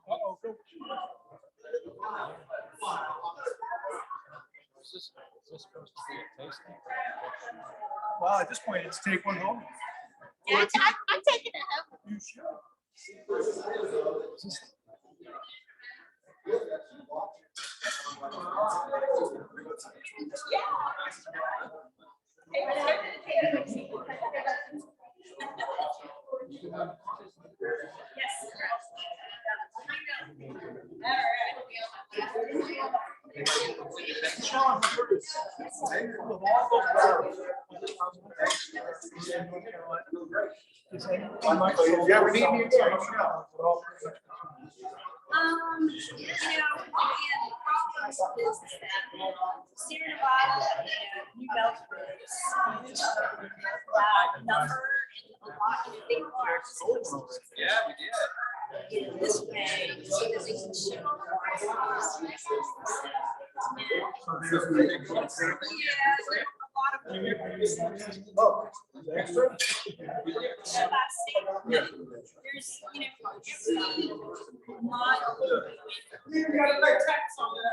Uh-oh, go. Well, at this point, it's take one home. Yeah, I'm taking it home. You should. Sierra Nevada, New Belgium, number and a lot of big parts. Yeah, we did. This way, so that they can show. There's, every mile. We got a big tax on that.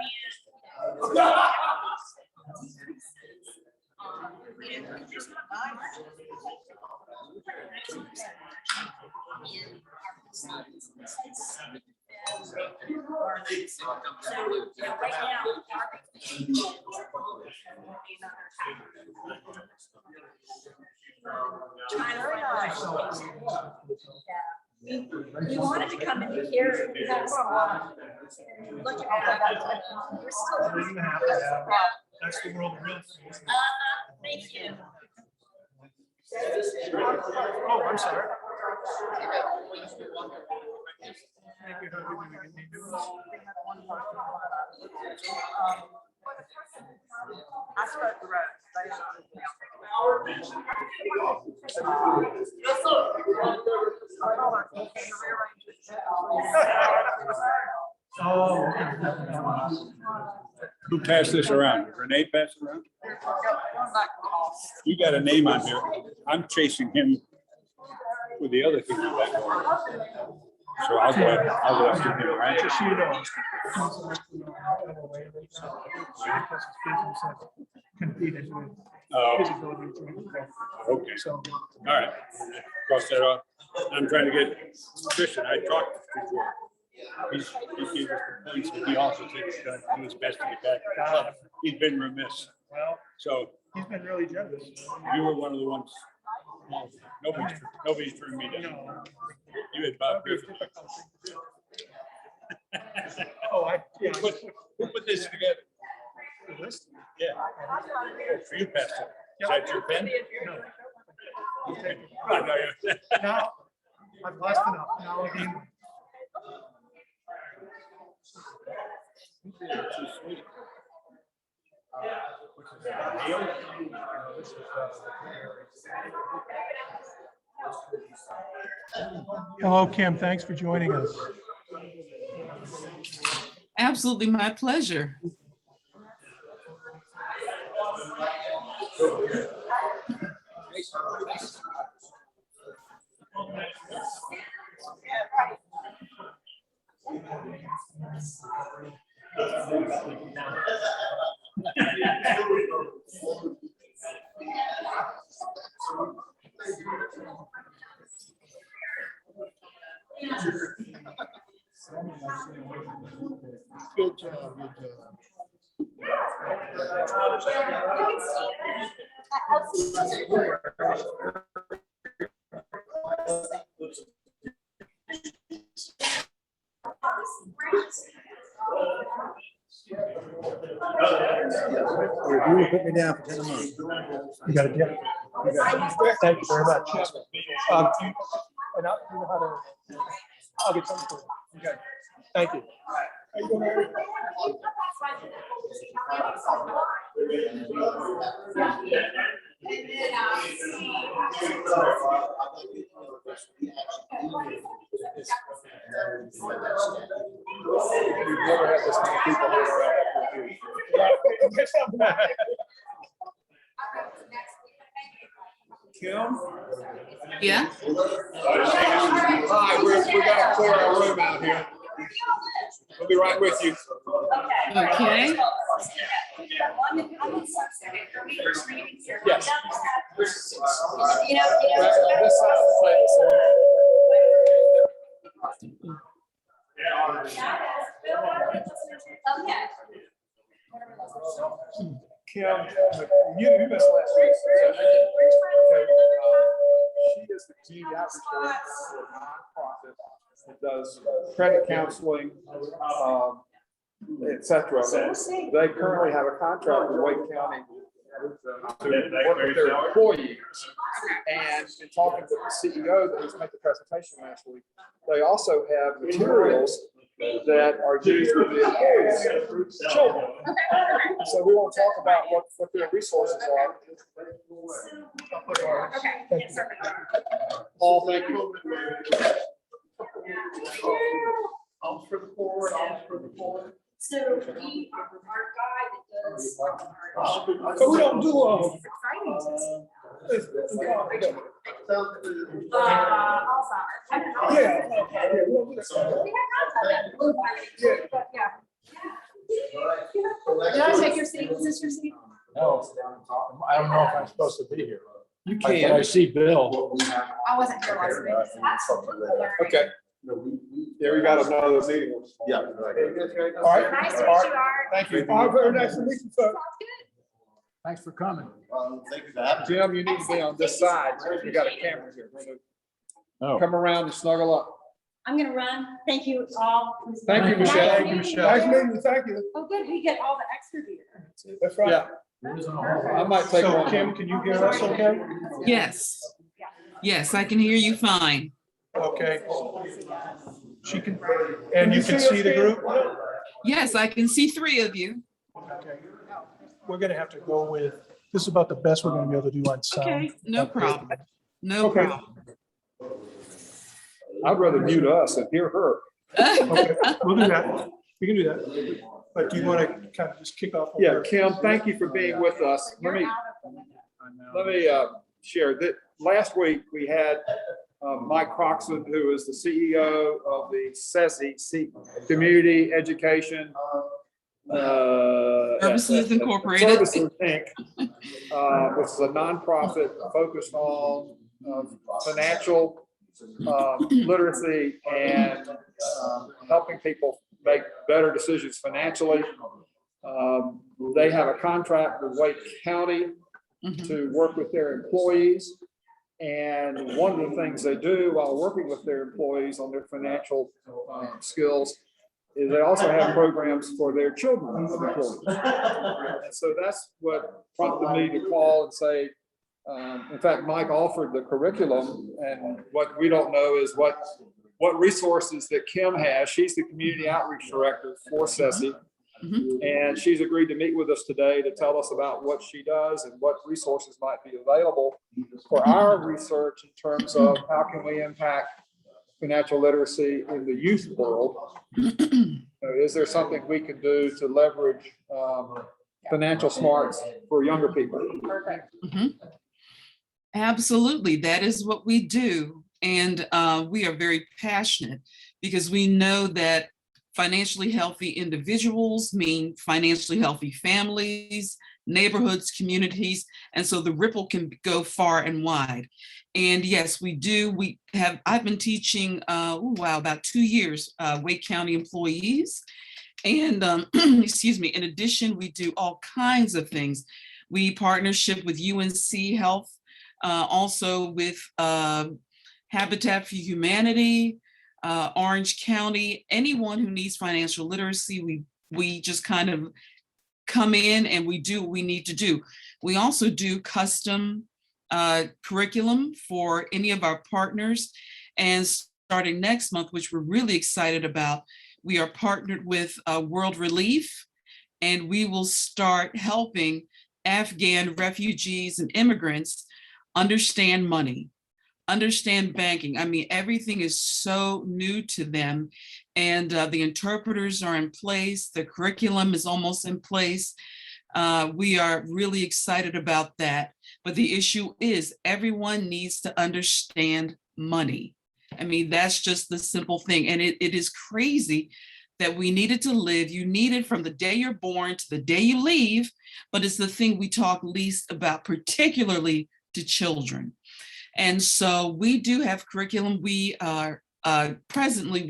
We wanted to come into Cary. That's look at that. We're still. That's the world. Thank you. Oh, I'm sorry. I start the road. Who passed this around? Renee passed it around? You got a name on here. I'm chasing him with the other thing. So I'll go after him, right? Just so you know. Competed with. Okay. So. All right. Cross that off. I'm trying to get Christian. I talked to him. He gave us the points, but he also said he's going to do his best to get back. He's been remiss. Well, So he's been really generous. you were one of the ones. Nobody's turned me down. You had Bob Griffin. Oh, yeah. Who put this together? The list? Yeah. For you, Pastor. Is that your pen? No. Oh, no, you- Now, I've lost enough. Now I mean. Too sweet. Hello, Kim. Thanks for joining us. Absolutely my pleasure. Good job, good job. You put me down for 10 months. You got it, yeah. Thank you very much. And I'll, you know how to, I'll get something for you. Okay. Thank you. We've never had this many people Kim? Yeah. Hi, we gotta clear our room out here. We'll be right with you. Okay. Yes. You missed last week. She is the community outreach director for a nonprofit that does credit counseling, et cetera. They currently have a contract with Wake County to work with their employees. And in talking with the CEO that was making the presentation last week, they also have materials that are used with the employees' children. So we want to talk about what their resources are. Okay. Paul, thank you. All for the board, all for the board. So we, our guy that does. So we don't do It's exciting to see. Alzheimer's. Yeah. We have contact. But yeah. Did I take your seat? Is this your seat? No, I don't know if I'm supposed to be here. You But I can. see Bill. I wasn't here last week. Absolutely. Okay. Yeah, we got another meeting. Yeah. All right. Nice to meet you, Art. Thank you. Very nice to meet you, sir. Sounds good. Thanks for coming. Thank you for having me. Jim, you need to be on this side, because we got a camera here. So Oh. come around and snuggle up. I'm gonna run. Thank you all. Thank you, Michelle. Nice Thank you, meeting Michelle. Nice meeting you. Thank you. Oh, good. We get all the extra beer. That's right. Yeah. I might take So one. Kim, can you hear us okay? Yes. Yes, I can hear you fine. Okay. She can, and you can see the group? Yes, I can see three of you. Okay. We're gonna have to go with, this is about the best we're gonna be able to do on sound. Okay, no problem. No Okay. problem. I'd rather mute us and hear her. Okay, we'll do that. We can do that. But do you want to kind of just kick off? Yeah, Kim, thank you for being with us. Let me share that. Last week, we had Mike Croxon, who is the CEO of the CESI, Community Education Services Incorporated. Services Inc., which is a nonprofit focused on financial literacy and helping people make better decisions financially. They have a contract with Wake County to work with their employees. And one of the things they do while working with their employees on their financial skills is they also have programs for their children of employees. And so that's what prompted me to call and say, in fact, Mike offered the curriculum, and what we don't know is what resources that Kim has. She's the community outreach director for CESI. And she's agreed to meet with us today to tell us about what she does and what resources might be available for our research in terms of how can we impact financial literacy in the youth world. Is there something we can do to leverage financial smarts for younger people? Absolutely, that is what we do. And we are very passionate because we know that financially healthy individuals mean financially healthy families, neighborhoods, communities. And so the ripple can go far and wide. And yes, we do. I've been teaching, about 2 years, Wake County employees. And excuse me, in addition, we do all kinds of things. We partnership with UNC Health, also with Habitat for Humanity, Orange County, anyone who needs financial literacy, we just kind of come in and we do what we need to do. We also do custom curriculum for any of our partners. And starting next month, which we're really excited about, we are partnered with World Relief, and we will start helping Afghan refugees and immigrants understand money, understand banking. I mean, everything is so new to them, and the interpreters are in place. The curriculum is almost in place. We are really excited about that. But the issue is everyone needs to understand money. I mean, that's just the simple thing. And it is crazy that we needed to live. You need it from the day you're born to the day you leave, but it's the thing we talk least about, particularly to children. And so we do have curriculum. We are presently,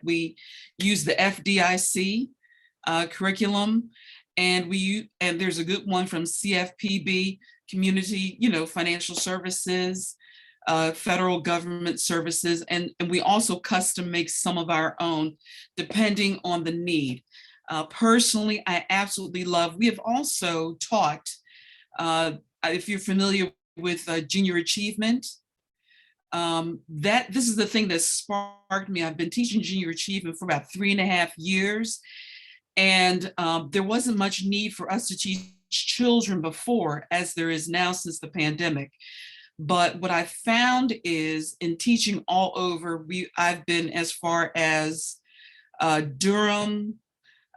we use the FDIC curriculum, And there's a good one from CFPB, Community, Financial Services, federal government services, and we also custom make some of our own depending on the need. Personally, I absolutely love, we have also taught, if you're familiar with junior achievement, this is the thing that sparked me. I've been teaching junior achievement for about 3.5 years. And there wasn't much need for us to teach children before, as there is now since the pandemic. But what I found is in teaching all over, I've been as far as Durham,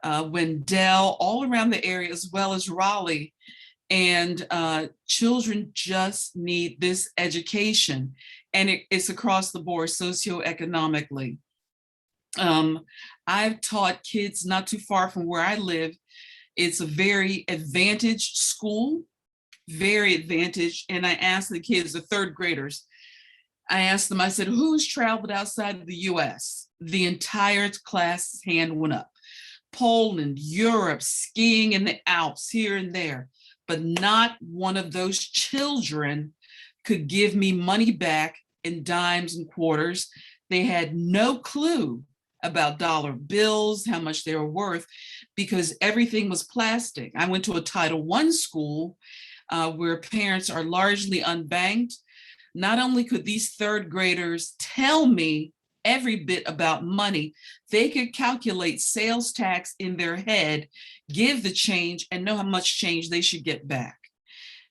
Wendell, all around the area, as well as Raleigh. And children just need this education. And it's across the board socioeconomically. I've taught kids not too far from where I live. It's a very advantaged school, very advantaged. And I asked the kids, the third graders, I said, who's traveled outside of the US? The entire class hand went up. Poland, Europe, skiing in the Alps, here and there. But not one of those children could give me money back in dimes and quarters. They had no clue about dollar bills, how much they were worth, because everything was plastic. I went to a Title I school where parents are largely unbanked. Not only could these third graders tell me every bit about money, they could calculate sales tax in their head, give the change, and know how much change they should get back.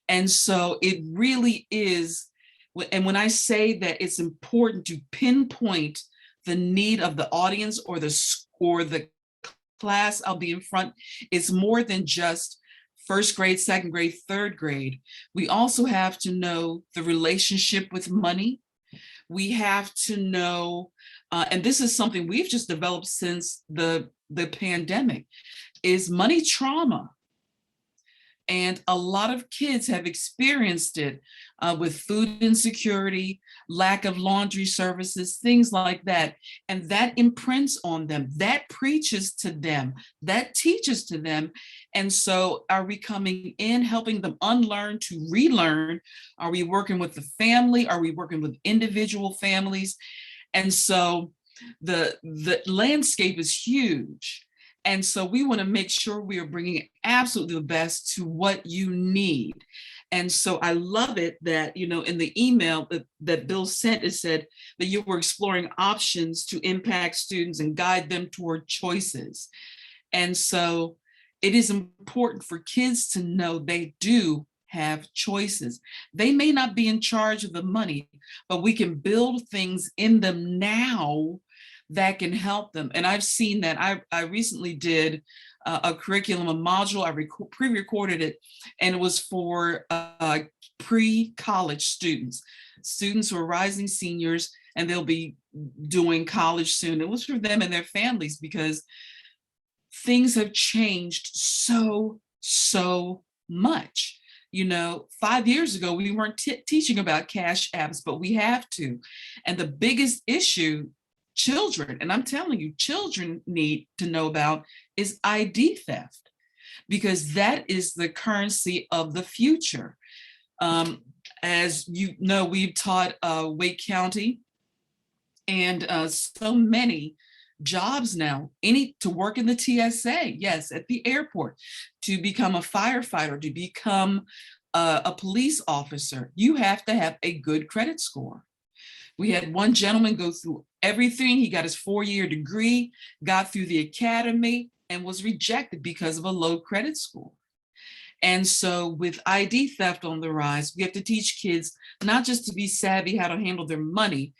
And so it really is, and when I say that it's important to pinpoint the need of the audience or the class I'll be in front, it's more than just first grade, second grade, third grade. We also have to know the relationship with money. We have to know, and this is something we've just developed since the pandemic, is money trauma. And a lot of kids have experienced it with food insecurity, lack of laundry services, things like that. And that imprints on them, that preaches to them, that teaches to them. And so are we coming in, helping them unlearn to relearn? Are we working with the family? Are we working with individual families? And so the landscape is huge. And so we want to make sure we are bringing absolutely the best to what you need. And so I love it that, in the email that Bill sent, it said that you were exploring options to impact students and guide them toward choices. And so it is important for kids to know they do have choices. They may not be in charge of the money, but we can build things in them now that can help them. And I've seen that. I recently did a curriculum, a module. I pre-recorded it, and it was for pre-college students who are rising seniors, and they'll be doing college soon. It was for them and their families because things have changed so much. 5 years ago, we weren't teaching about cash apps, but we have to. And the biggest issue children, and I'm telling you, children need to know about is ID theft, because that is the currency of the future. As you know, we've taught Wake County and so many jobs now, to work in the TSA, yes, at the airport, to become a firefighter, to become a police officer, you have to have a good credit score. We had one gentleman go through everything. He got his 4-year degree, got through the academy, and was rejected because of a low credit score. And so with ID theft on the rise, we have to teach kids not just to be savvy how to handle their money,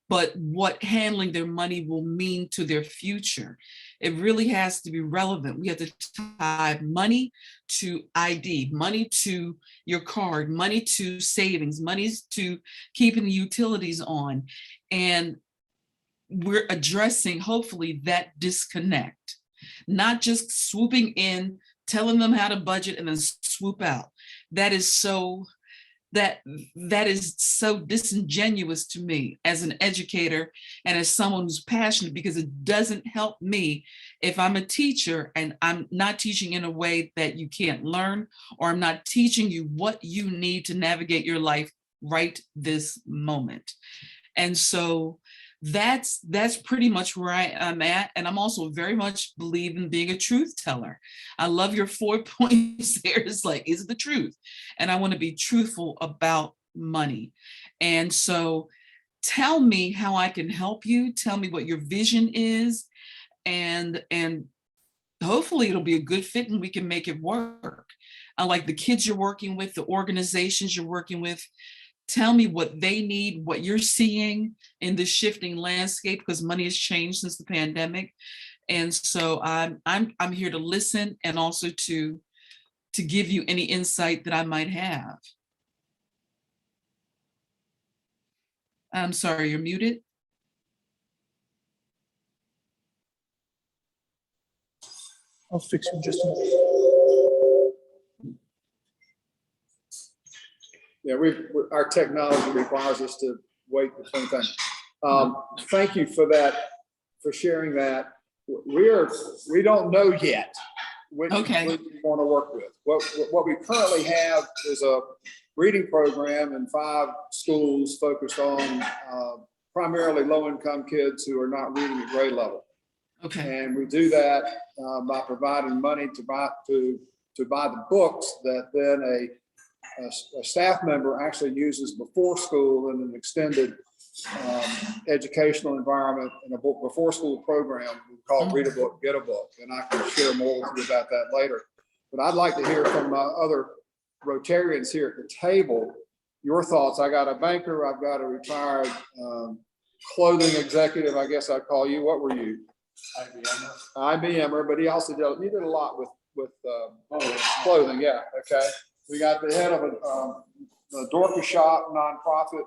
but what handling their money will mean to their future. It really has to be relevant. We have to tie money to ID, money to your card, money to savings, money to keeping the utilities on. And we're addressing, hopefully, that disconnect, not just swooping in, telling them how to budget and then swoop out. That is that is so disingenuous to me as an educator and as someone who's passionate, because it doesn't help me if I'm a teacher and I'm not teaching in a way that you can't learn, or I'm not teaching you what you need to navigate your life right this moment. And so that's pretty much where I'm at. And I'm also very much believe in being a truth teller. I love your 4 points there. It's like, is it the truth? And I want to be truthful about money. And so tell me how I can help you. Tell me what your vision is. And hopefully it'll be a good fit and we can make it work. I like the kids you're working with, the organizations you're working with. Tell me what they need, what you're seeing in the shifting landscape, because money has changed since the pandemic. And so I'm here to listen and also to give you any insight that I might have. I'm sorry, you're muted. I'll fix it just a minute. Yeah, our technology requires us to wait between things. Thank you for that, for sharing that. We don't know yet which we want to work with. What we currently have is a reading program in 5 schools focused on primarily low-income kids who are not reading at grade level. Okay. And we do that by providing money to buy the books that then a staff member actually uses before school in an extended educational environment in a before school program called Read a Book, Get a Book. And I can share more with you about that later. But I'd like to hear from other Rotarians here at the table, your thoughts. I got a banker, I've got a retired clothing executive, I guess I'd call you. What were you? IBMer, but he also did a lot with clothing. Yeah, okay. We got the head of a Dorcas shop, nonprofit.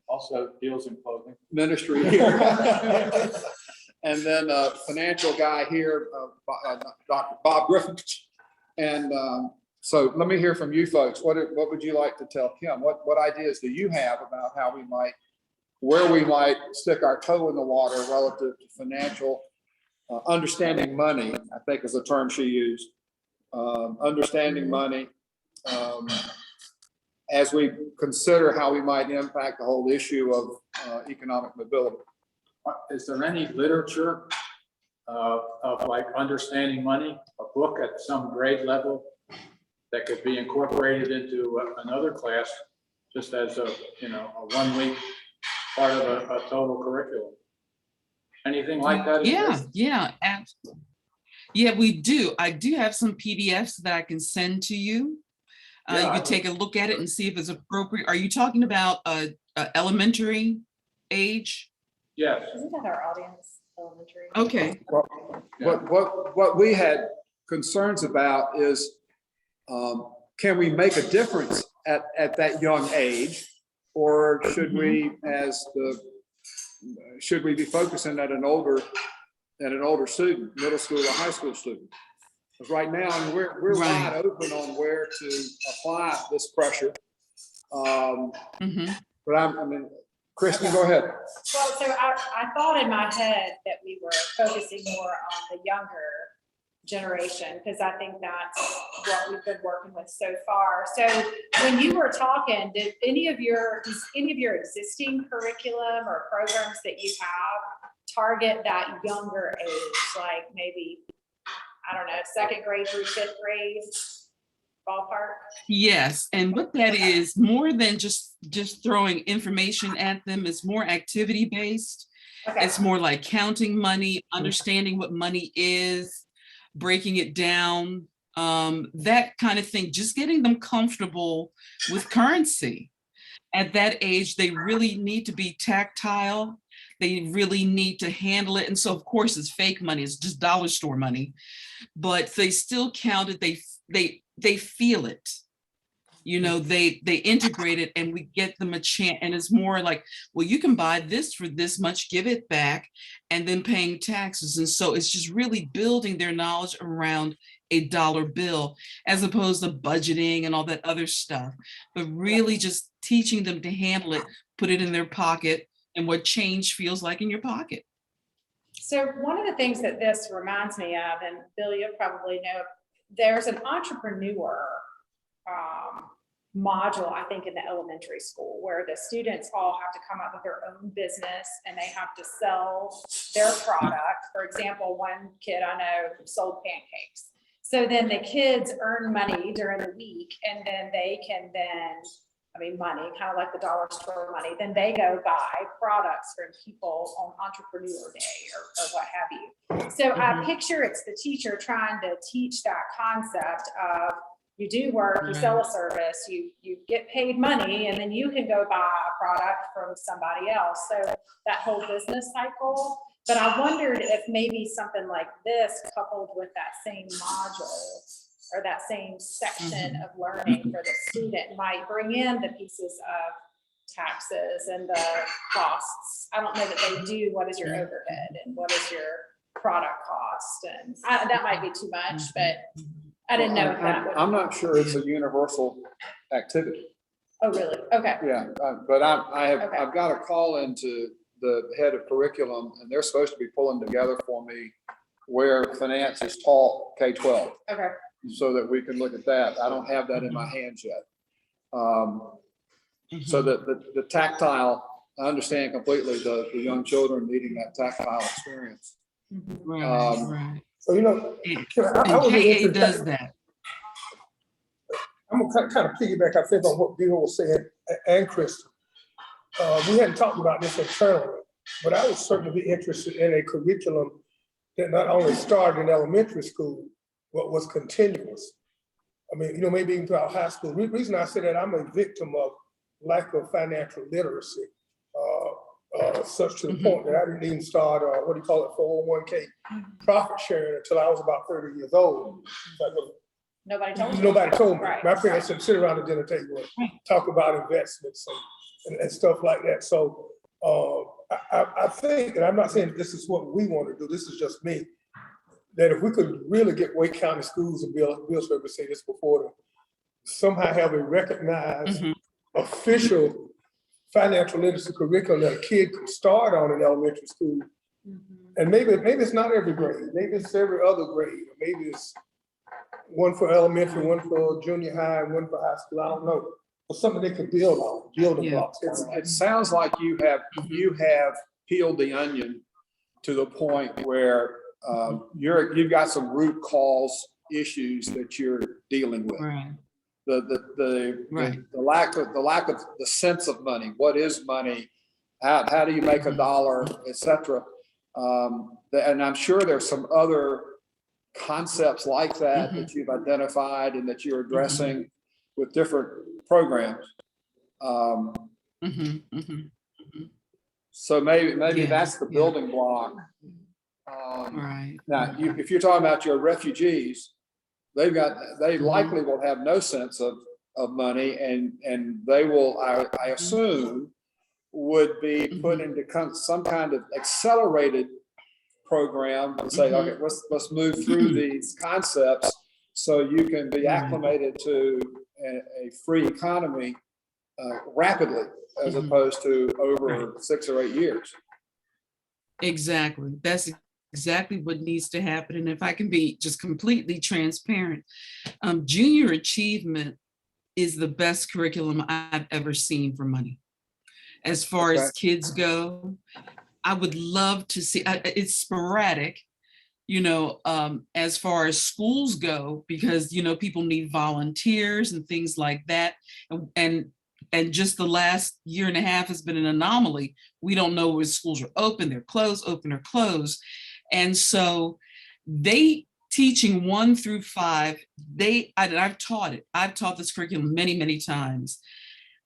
Also deals in clothing. Ministry here. And then a financial guy here, Dr. Bob Griffin. And so let me hear from you folks. What would you like to tell Kim? What ideas do you have about how where we might stick our toe in the water relative to financial understanding money, I think is the term she used. Understanding money as we consider how we might impact the whole issue of economic mobility. Is there any literature of like understanding money, a book at some grade level that could be incorporated into another class, just as a 1 week part of a total curriculum? Anything like that? Yeah, absolutely. Yeah, we do. I do have some PDFs that I can send to you. You could take a look at it and see if it's appropriate. Are you talking about elementary age? Yes. Isn't that our audience, elementary? Okay. What we had concerns about is, can we make a difference at that young age, or should we, should we be focusing at an older student, middle school or high school student? Because right now, we're wide open on where to apply this pressure. But I mean, Kristen, go ahead. Well, so I thought in my head that we were focusing more on the younger generation, because I think that's what we've been working with so far. So when you were talking, does any of your existing curriculum or programs that you have target that younger age, like maybe, I don't know, 2nd grade through 5th grade ballpark? Yes, and what that is, more than just throwing information at them, it's more activity based. Okay. It's more like counting money, understanding what money is, breaking it down, that kind of thing, just getting them comfortable with currency. At that age, they really need to be tactile. They really need to handle it. And so, of course, it's fake money. It's just dollar store money, but they still count it. They feel it. They integrate it, and we get them a chance. And it's more like, well, you can buy this for this much, give it back, and then paying taxes. And so it's just really building their knowledge around a dollar bill, as opposed to budgeting and all that other stuff, but really just teaching them to handle it, put it in their pocket, and what change feels like in your pocket. So one of the things that this reminds me of, and Bill, you'll probably know, there's an entrepreneur module, I think, in the elementary school where the students all have to come up with their own business and they have to sell their product. For example, one kid I know sold pancakes. So then the kids earn money during the week and then they can money, kind of like the dollar store money, then they go buy products from people on Entrepreneur Day or what have you. So I picture it's the teacher trying to teach that concept of you do work, you sell a service, you get paid money, and then you can go buy a product from somebody else. So that whole business cycle. But I wondered if maybe something like this coupled with that same module or that same section of learning for the student might bring in the pieces of taxes and the costs. I don't know that they do what is your overhead and what is your product cost. And that might be too much, but I didn't know if that would. I'm not sure it's a universal activity. Oh, really? Okay. Yeah, but I've got a call into the head of curriculum, and they're supposed to be pulling together for me where finance is taught K-12. Okay. So that we can look at that. I don't have that in my hands yet. So the tactile, I understand completely the young children needing that tactile experience. Right. So, you know, KA does that. I'm gonna kind of piggyback, I think, on what Bill was saying and Kristen. We hadn't talked about this internally, but I would certainly be interested in a curriculum that not only started in elementary school, but was continuous. I mean, you know, maybe even throughout high school. The reason I say that, I'm a victim of lack of financial literacy, such to the point that I didn't even start, 401k profit sharing until I was about 30 years old. Nobody told you? Nobody told me. Right. My parents would sit around the dinner table and talk about investments and stuff like that. So I think, and I'm not saying this is what we want to do, this is just me, that if we could really get Wake County schools, and Bill's heard me say this before, to somehow have a recognized official financial literacy curriculum that a kid can start on in elementary school. And maybe it's not every grade, maybe it's every other grade, or maybe it's one for elementary, one for junior high, and one for high school, I don't know. But something they could build on, building blocks. It sounds like you have peeled the onion to the point where you've got some root cause issues that you're dealing with. Right. The lack of the sense of money. What is money? How do you make a dollar, etc. And I'm sure there's some other concepts like that that you've identified and that you're addressing with different programs. So maybe that's the building block. Right. Now, if you're talking about your refugees, they likely will have no sense of money, and they will, I assume, would be put into some kind of accelerated program to say, okay, let's move through these concepts so you can be acclimated to a free economy rapidly, as opposed to over 6 or 8 years. Exactly. That's exactly what needs to happen. And if I can be just completely transparent, junior achievement is the best curriculum I've ever seen for money. As far as kids go, I would love to see, it's sporadic, as far as schools go, because, people need volunteers and things like that. And just the last year and a half has been an anomaly. We don't know where schools are open, they're closed, open or closed. And so they teaching 1 through 5, I've taught it. I've taught this curriculum many, many times.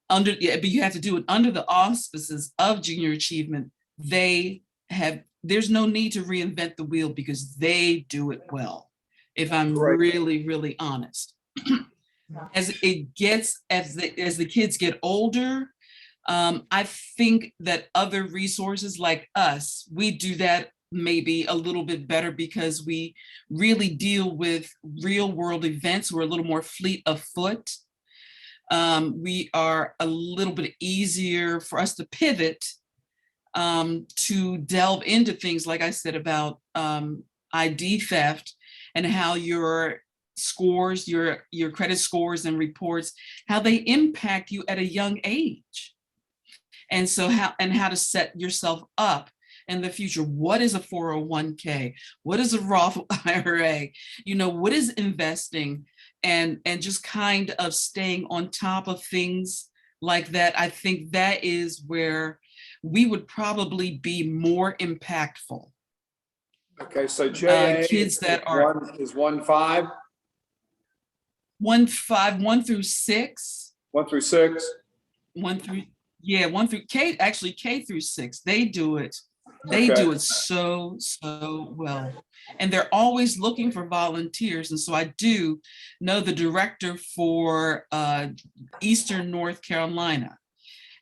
But you have to do it under the auspices of junior achievement. There's no need to reinvent the wheel because they do it well, if I'm really, really honest. As the kids get older, I think that other resources like us, we do that maybe a little bit better because we really deal with real world events. We're a little more fleet of foot. We are a little bit easier for us to pivot to delve into things, like I said, about ID theft and how your scores, your credit scores and reports, how they impact you at a young age. And so how to set yourself up in the future. What is a 401k? What is a Roth IRA? You know, what is investing? And just kind of staying on top of things like that. I think that is where we would probably be more impactful. Okay, so JA kids that are is 1-5? 1-5, 1 through 6. 1 through 6? 1 through, yeah, 1 through K, actually K through 6. They do it. They Okay. do it so well. And they're always looking for volunteers. And so I do know the director for Eastern North Carolina.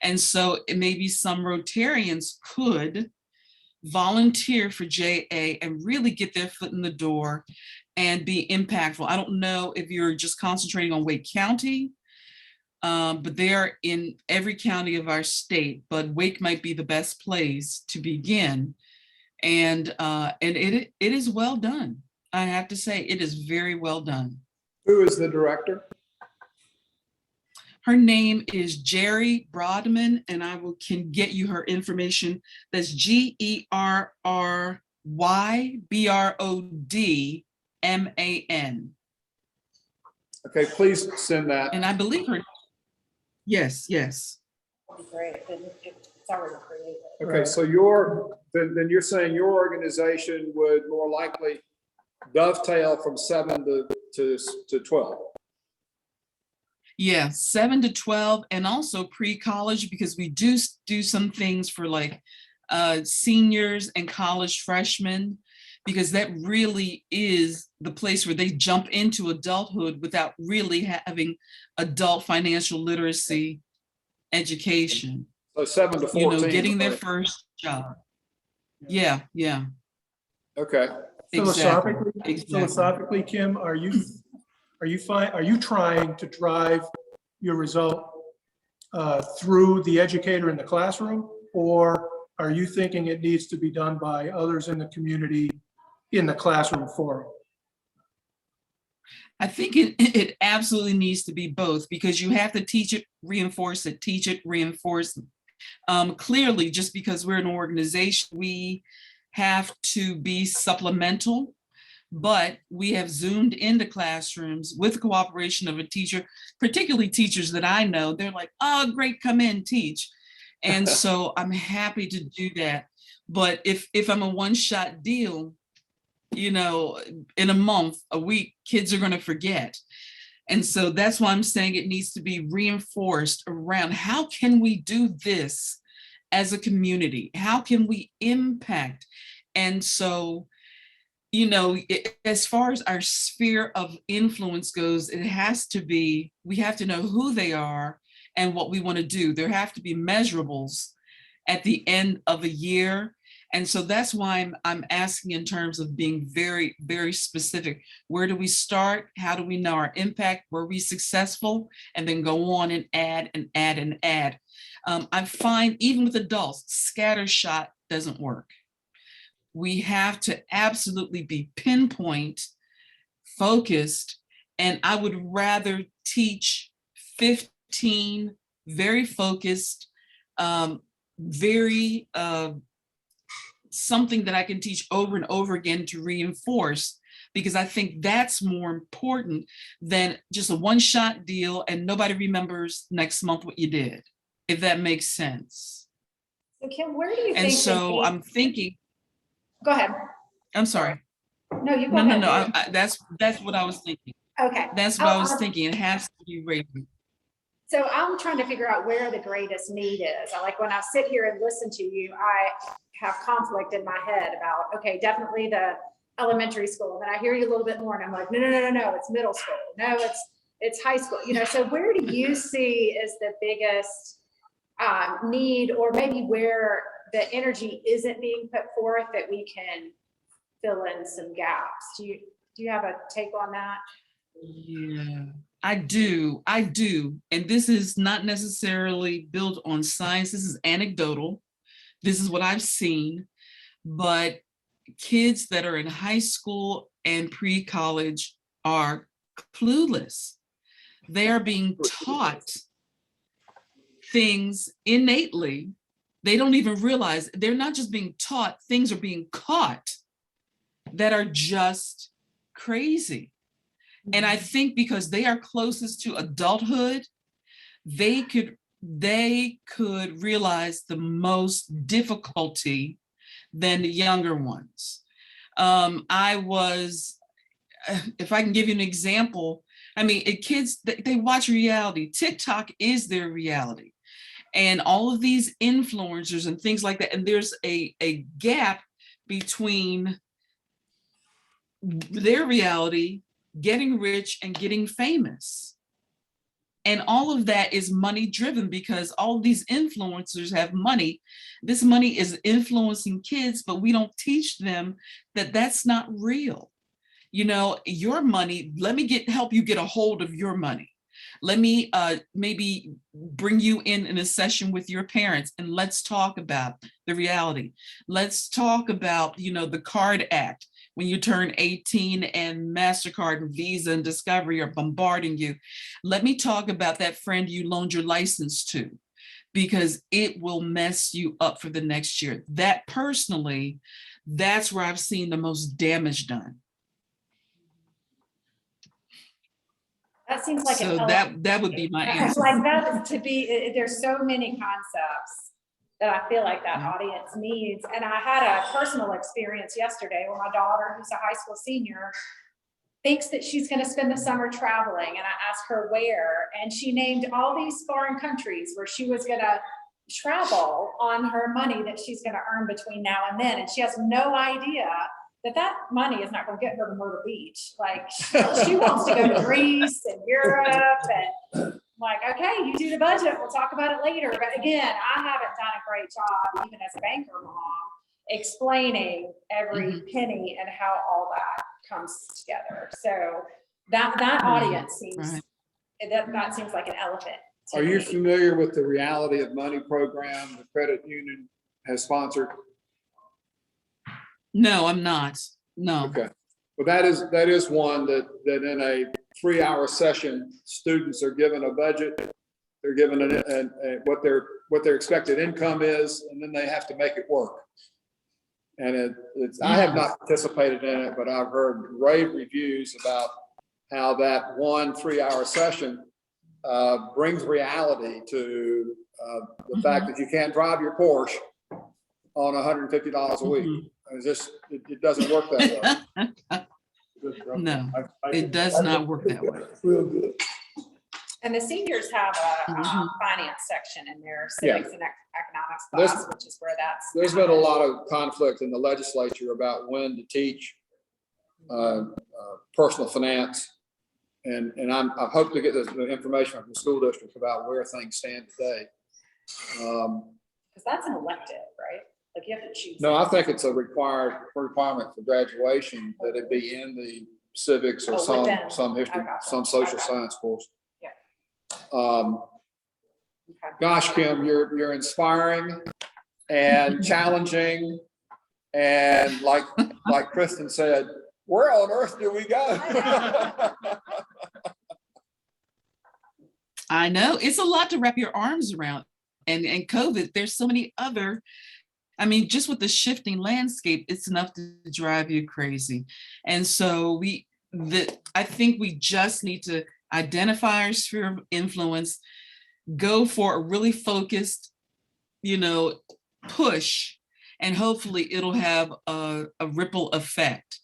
And so maybe some Rotarians could volunteer for JA and really get their foot in the door and be impactful. I don't know if you're just concentrating on Wake County, but they are in every county of our state, but Wake might be the best place to begin. And it is well done. I have to say, it is very well done. Who is the director? Her name is Jerry Brodman, and can get you her information. That's GERRYBRODMAN. Okay, please send that. And I believe her. Yes. Great, then it's already created. Okay, so then you're saying your organization would more likely dovetail from 7 to 12. Yeah, 7 to 12, and also pre-college, because we do some things for like seniors and college freshmen, because that really is the place where they jump into adulthood without really having adult financial literacy education. So 7 to 14. You know, getting their first job. Yeah. Okay. Philosophically, Kim, are you trying to drive your result through the educator in the classroom, or are you thinking it needs to be done by others in the community in the classroom forum? I think it absolutely needs to be both, because you have to teach it, reinforce it, teach it, reinforce it. Clearly, just because we're an organization, we have to be supplemental, but we have zoomed into classrooms with the cooperation of a teacher, particularly teachers that I know. They're like, oh, great, come in, teach. And so I'm happy to do that. But if I'm a one-shot deal, you know, in a month, a week, kids are going to forget. And so that's why I'm saying it needs to be reinforced around how can we do this as a community? How can we impact? And so, you know, as far as our sphere of influence goes, it has to be, we have to know who they are and what we want to do. There have to be measurables at the end of a year. And so that's why I'm asking in terms of being very, very specific. Where do we start? How do we know our impact? Were we successful? And then go on and add and add and add. I find even with adults, scattershot doesn't work. We have to absolutely be pinpoint, focused, and I would rather teach 15 very focused, very something that I can teach over and over again to reinforce, because I think that's more important than just a one-shot deal and nobody remembers next month what you did, if that makes sense. So Kim, where do you think? And so I'm thinking. Go ahead. I'm sorry. No, you go ahead. No. That's what I was thinking. Okay. That's what I was thinking. It has to be rated. So I'm trying to figure out where the greatest need is. Like when I sit here and listen to you, I have conflict in my head about, okay, definitely the elementary school. And then I hear you a little bit more and I'm like, no, it's middle school. No, it's high school. You know, so where do you see is the biggest need, or maybe where the energy isn't being put forth, that we can fill in some gaps. Do you have a take on that? Yeah, I do. And this is not necessarily built on science. This is anecdotal. This is what I've seen. But kids that are in high school and pre-college are clueless. They are being taught things innately. They don't even realize they're not just being taught, things are being caught that are just crazy. And I think because they are closest to adulthood, they could realize the most difficulty than the younger ones. If I can give you an example, I mean, kids, they watch reality. TikTok is their reality. And all of these influencers and things like that. And there's a gap between their reality, getting rich and getting famous. And all of that is money driven because all of these influencers have money. This money is influencing kids, but we don't teach them that that's not real. You know, your money, let me help you get a hold of your money. Let me maybe bring you in a session with your parents and let's talk about the reality. Let's talk about, you know, the card act. When you turn 18 and MasterCard and Visa and Discovery are bombarding you. Let me talk about that friend you loaned your license to, because it will mess you up for the next year. That personally, that's where I've seen the most damage done. That seems like so that would be my answer. Like that to be, there's so many concepts that I feel like that audience needs. And I had a personal experience yesterday where my daughter, who's a high school senior, thinks that she's going to spend the summer traveling. And I asked her where, and she named all these foreign countries where she was going to travel on her money that she's going to earn between now and then. And she has no idea that money is not going to get her to Myrtle Beach. Like she wants to go to Greece and Europe, and like, okay, you do the budget, we'll talk about it later. But again, I haven't done a great job, even as a banker mom, explaining every penny and how all that comes together. So that audience seems, that seems like an elephant. Are you familiar with the Reality of Money program the credit union has sponsored? No, I'm not. No. Okay. Well, that is one that in a 3-hour session, students are given a budget. They're given what their expected income is, and then they have to make it work. And I have not participated in it, but I've heard rave reviews about how that 1 3-hour session brings reality to the fact that you can't drive your Porsche on $150 a week. It doesn't work that way. No, it does not work that way. Real good. And the seniors have a finance section in their civics and economics class, which is where there's been a lot of conflict in the legislature about when to teach personal finance. And I hope to get the information from the school district about where things stand today. Because that's an elective, right? Like you have to choose. No, I think it's a requirement for graduation that it be in the civics or some history, some social science course. Yeah. Gosh, Kim, you're inspiring and challenging, and like Kristen said, where on earth do we go? I know it's a lot to wrap your arms around, and COVID. There's so many other. I mean, just with the shifting landscape, it's enough to drive you crazy. And so I think we just need to identify our sphere of influence, go for a really focused, push, and hopefully it'll have a ripple effect.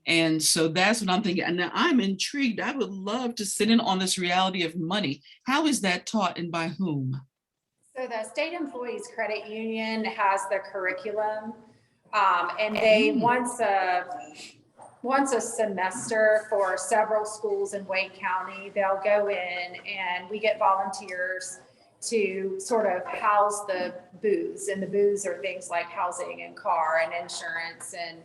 And so that's what I'm thinking. And now I'm intrigued. I would love to sit in on this reality of money. How is that taught and by whom? So the State Employees Credit Union has the curriculum, and they once a semester for several schools in Wake County, they'll go in and we get volunteers to sort of house the booths, and the booths are things like housing and car and insurance and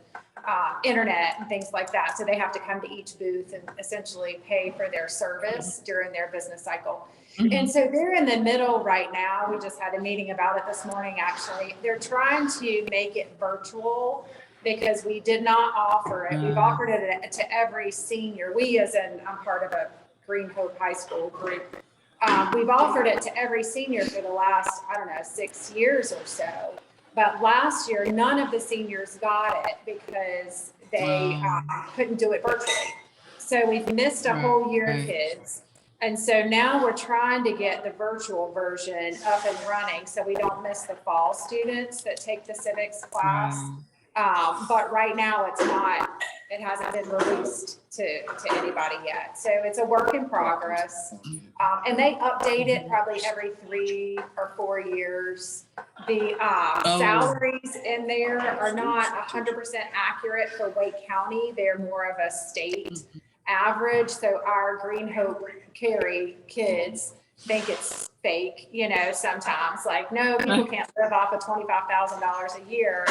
internet and things like that. So they have to come to each booth and essentially pay for their service during their business cycle. And so they're in the middle right now. We just had a meeting about it this morning, actually. They're trying to make it virtual because we did not offer it. We've offered it to every senior. We, as in, I'm part of a Green Hope High School group. We've offered it to every senior for the last, I don't know, 6 years or so. But last year, none of the seniors got it because they couldn't do it virtually. So we've missed a whole year of kids. And so now we're trying to get the virtual version up and running so we don't miss the fall students that take the civics class. But right now it's not, it hasn't been released to anybody yet. So it's a work in progress. And they update it probably every 3 or 4 years. The salaries in there are not 100% accurate for Wake County. They're more of a state average. So our Green Hope Cary kids think it's fake, you know, sometimes like, no, people can't live off of $25,000 a year.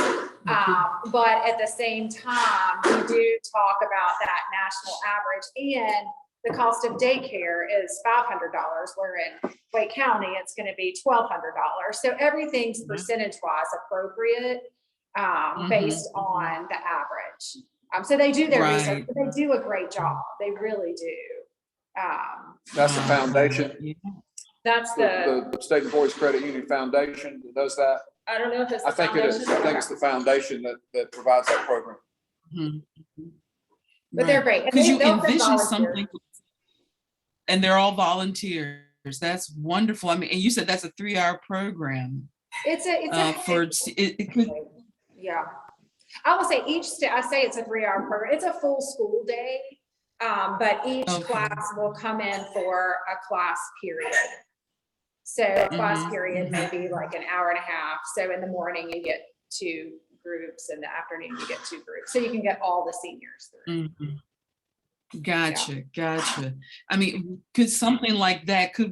But at the same time, we do talk about that national average, and the cost of daycare is $500, where in Wake County, it's going to be $1,200. So everything's percentage wise appropriate based on the average. So they do their research, but they do a great job. They really do. That's the foundation. That's The State Employees Credit Union Foundation that does that. I don't know if it's the I think it is. I think it's the foundation that provides that program. But they're great. Because you envision something, and they're all volunteers. That's wonderful. I mean, and you said that's a 3-hour program. Yeah. I will say I say it's a 3-hour program. It's a full school day, but each class will come in for a class period. So a class period may be like an hour and a half. So in the morning you get 2 groups, in the afternoon you get 2 groups. So you can get all the seniors through. Gotcha. I mean, could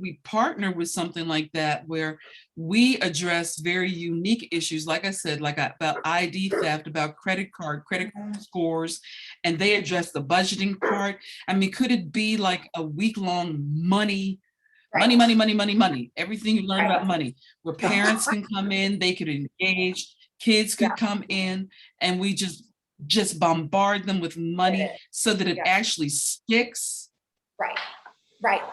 we partner with something like that where we address very unique issues, like I said, like about ID theft, about credit scores, and they address the budgeting part? I mean, could it be like a week-long money, everything you learn about money, where parents can come in, they could engage, kids could come in, and we just bombard them with money so that it actually sticks. Right.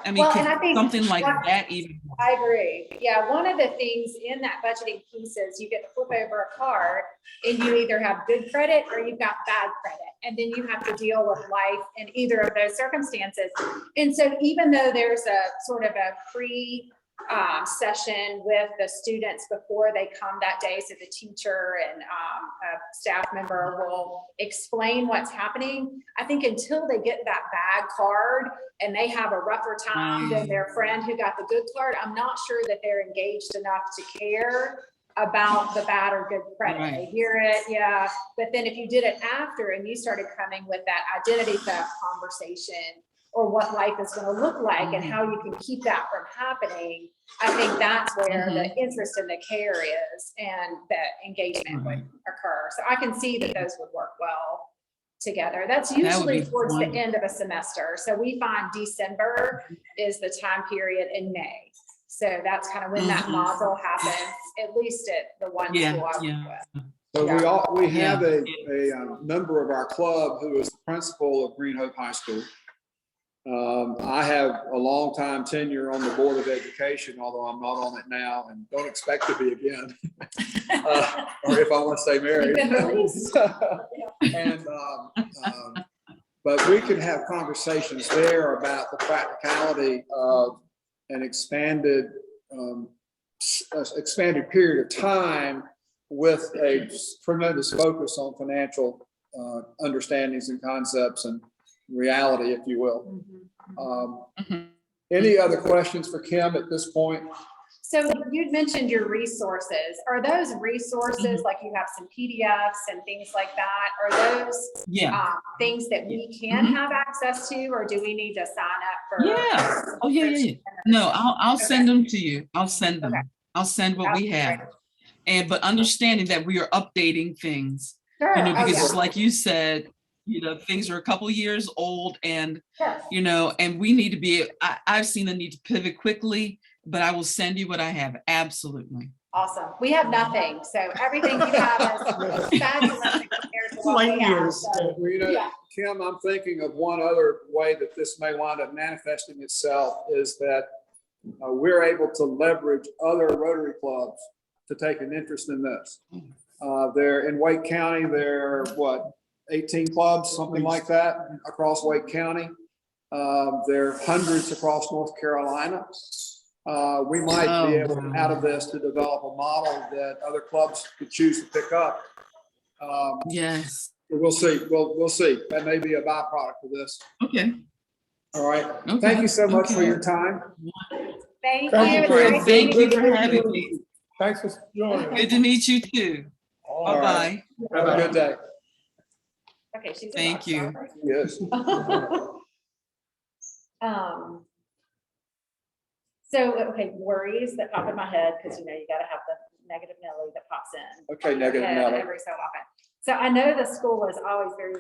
I mean, well, and I think something like that even. I agree. Yeah, one of the things in that budgeting piece is you get to flip over a card and you either have good credit or you've got bad credit. And then you have to deal with life in either of those circumstances. And so even though there's a sort of a session with the students before they come that day, so the teacher and a staff member will explain what's happening, I think until they get that bad card and they have a rougher time than their friend who got the good card, I'm not sure that they're engaged enough to care about the bad or good credit. They hear it, but then if you did it after and you started coming with that identity theft conversation, or what life is going to look like and how you can keep that from happening, I think that's where the interest in the care is and the engagement would occur. So I can see that those would work well together. That's usually towards the end of a semester. So we find December is the time period in May. So that's kind of when that module happens, at least at the one school I work with. So we have a member of our club who is the principal of Green Hope High School. I have a long time tenure on the Board of Education, although I'm not on it now and don't expect to be again, or if I want to stay married. But we can have conversations there about the practicality of an expanded period of time with a tremendous focus on financial understandings and concepts and reality, if you will. Any other questions for Kim at this point? So you'd mentioned your resources. Are those resources, like you have some PDFs and things like that? Are those Yeah, things that we can have access to, or do we need to sign up for? yeah. Oh, yeah. No, I'll send them to you. I'll send them. Okay. I'll send what we have. And, but understanding that we are updating things, Sure. you know, Oh, because yeah. just like you said, you know, things are a couple years old and, Sure. you know, and we need to be, I've seen the need to pivot quickly, but I will send you what I have. Absolutely. Awesome. We have nothing. So everything you have is fabulous compared to what we have. So, Well, you know, yeah. Kim, I'm thinking of one other way that this may wind up manifesting itself is that we're able to leverage other Rotary clubs to take an interest in this. They're in Wake County, there are what, 18 clubs, something like that, across Wake County. There are hundreds across North Carolina. We might be able, out of this, to develop a model that other clubs could choose to pick up. Yes. We'll see. We'll see. That may be a byproduct of this. Okay. All right. Okay. Thank you so much for Okay. your time. Thank Thank you. you It's for great everything. Thank meeting you for having me. Thanks for joining. Good to meet you too. All right. Bye-bye. Have a good day. Okay, she's a Thank rock you. star. Yes. So, okay, worries that pop in my head, because you know, you gotta have the negative Nelly that pops in. Okay, negative head Nelly. Every so often. So I know the school is always very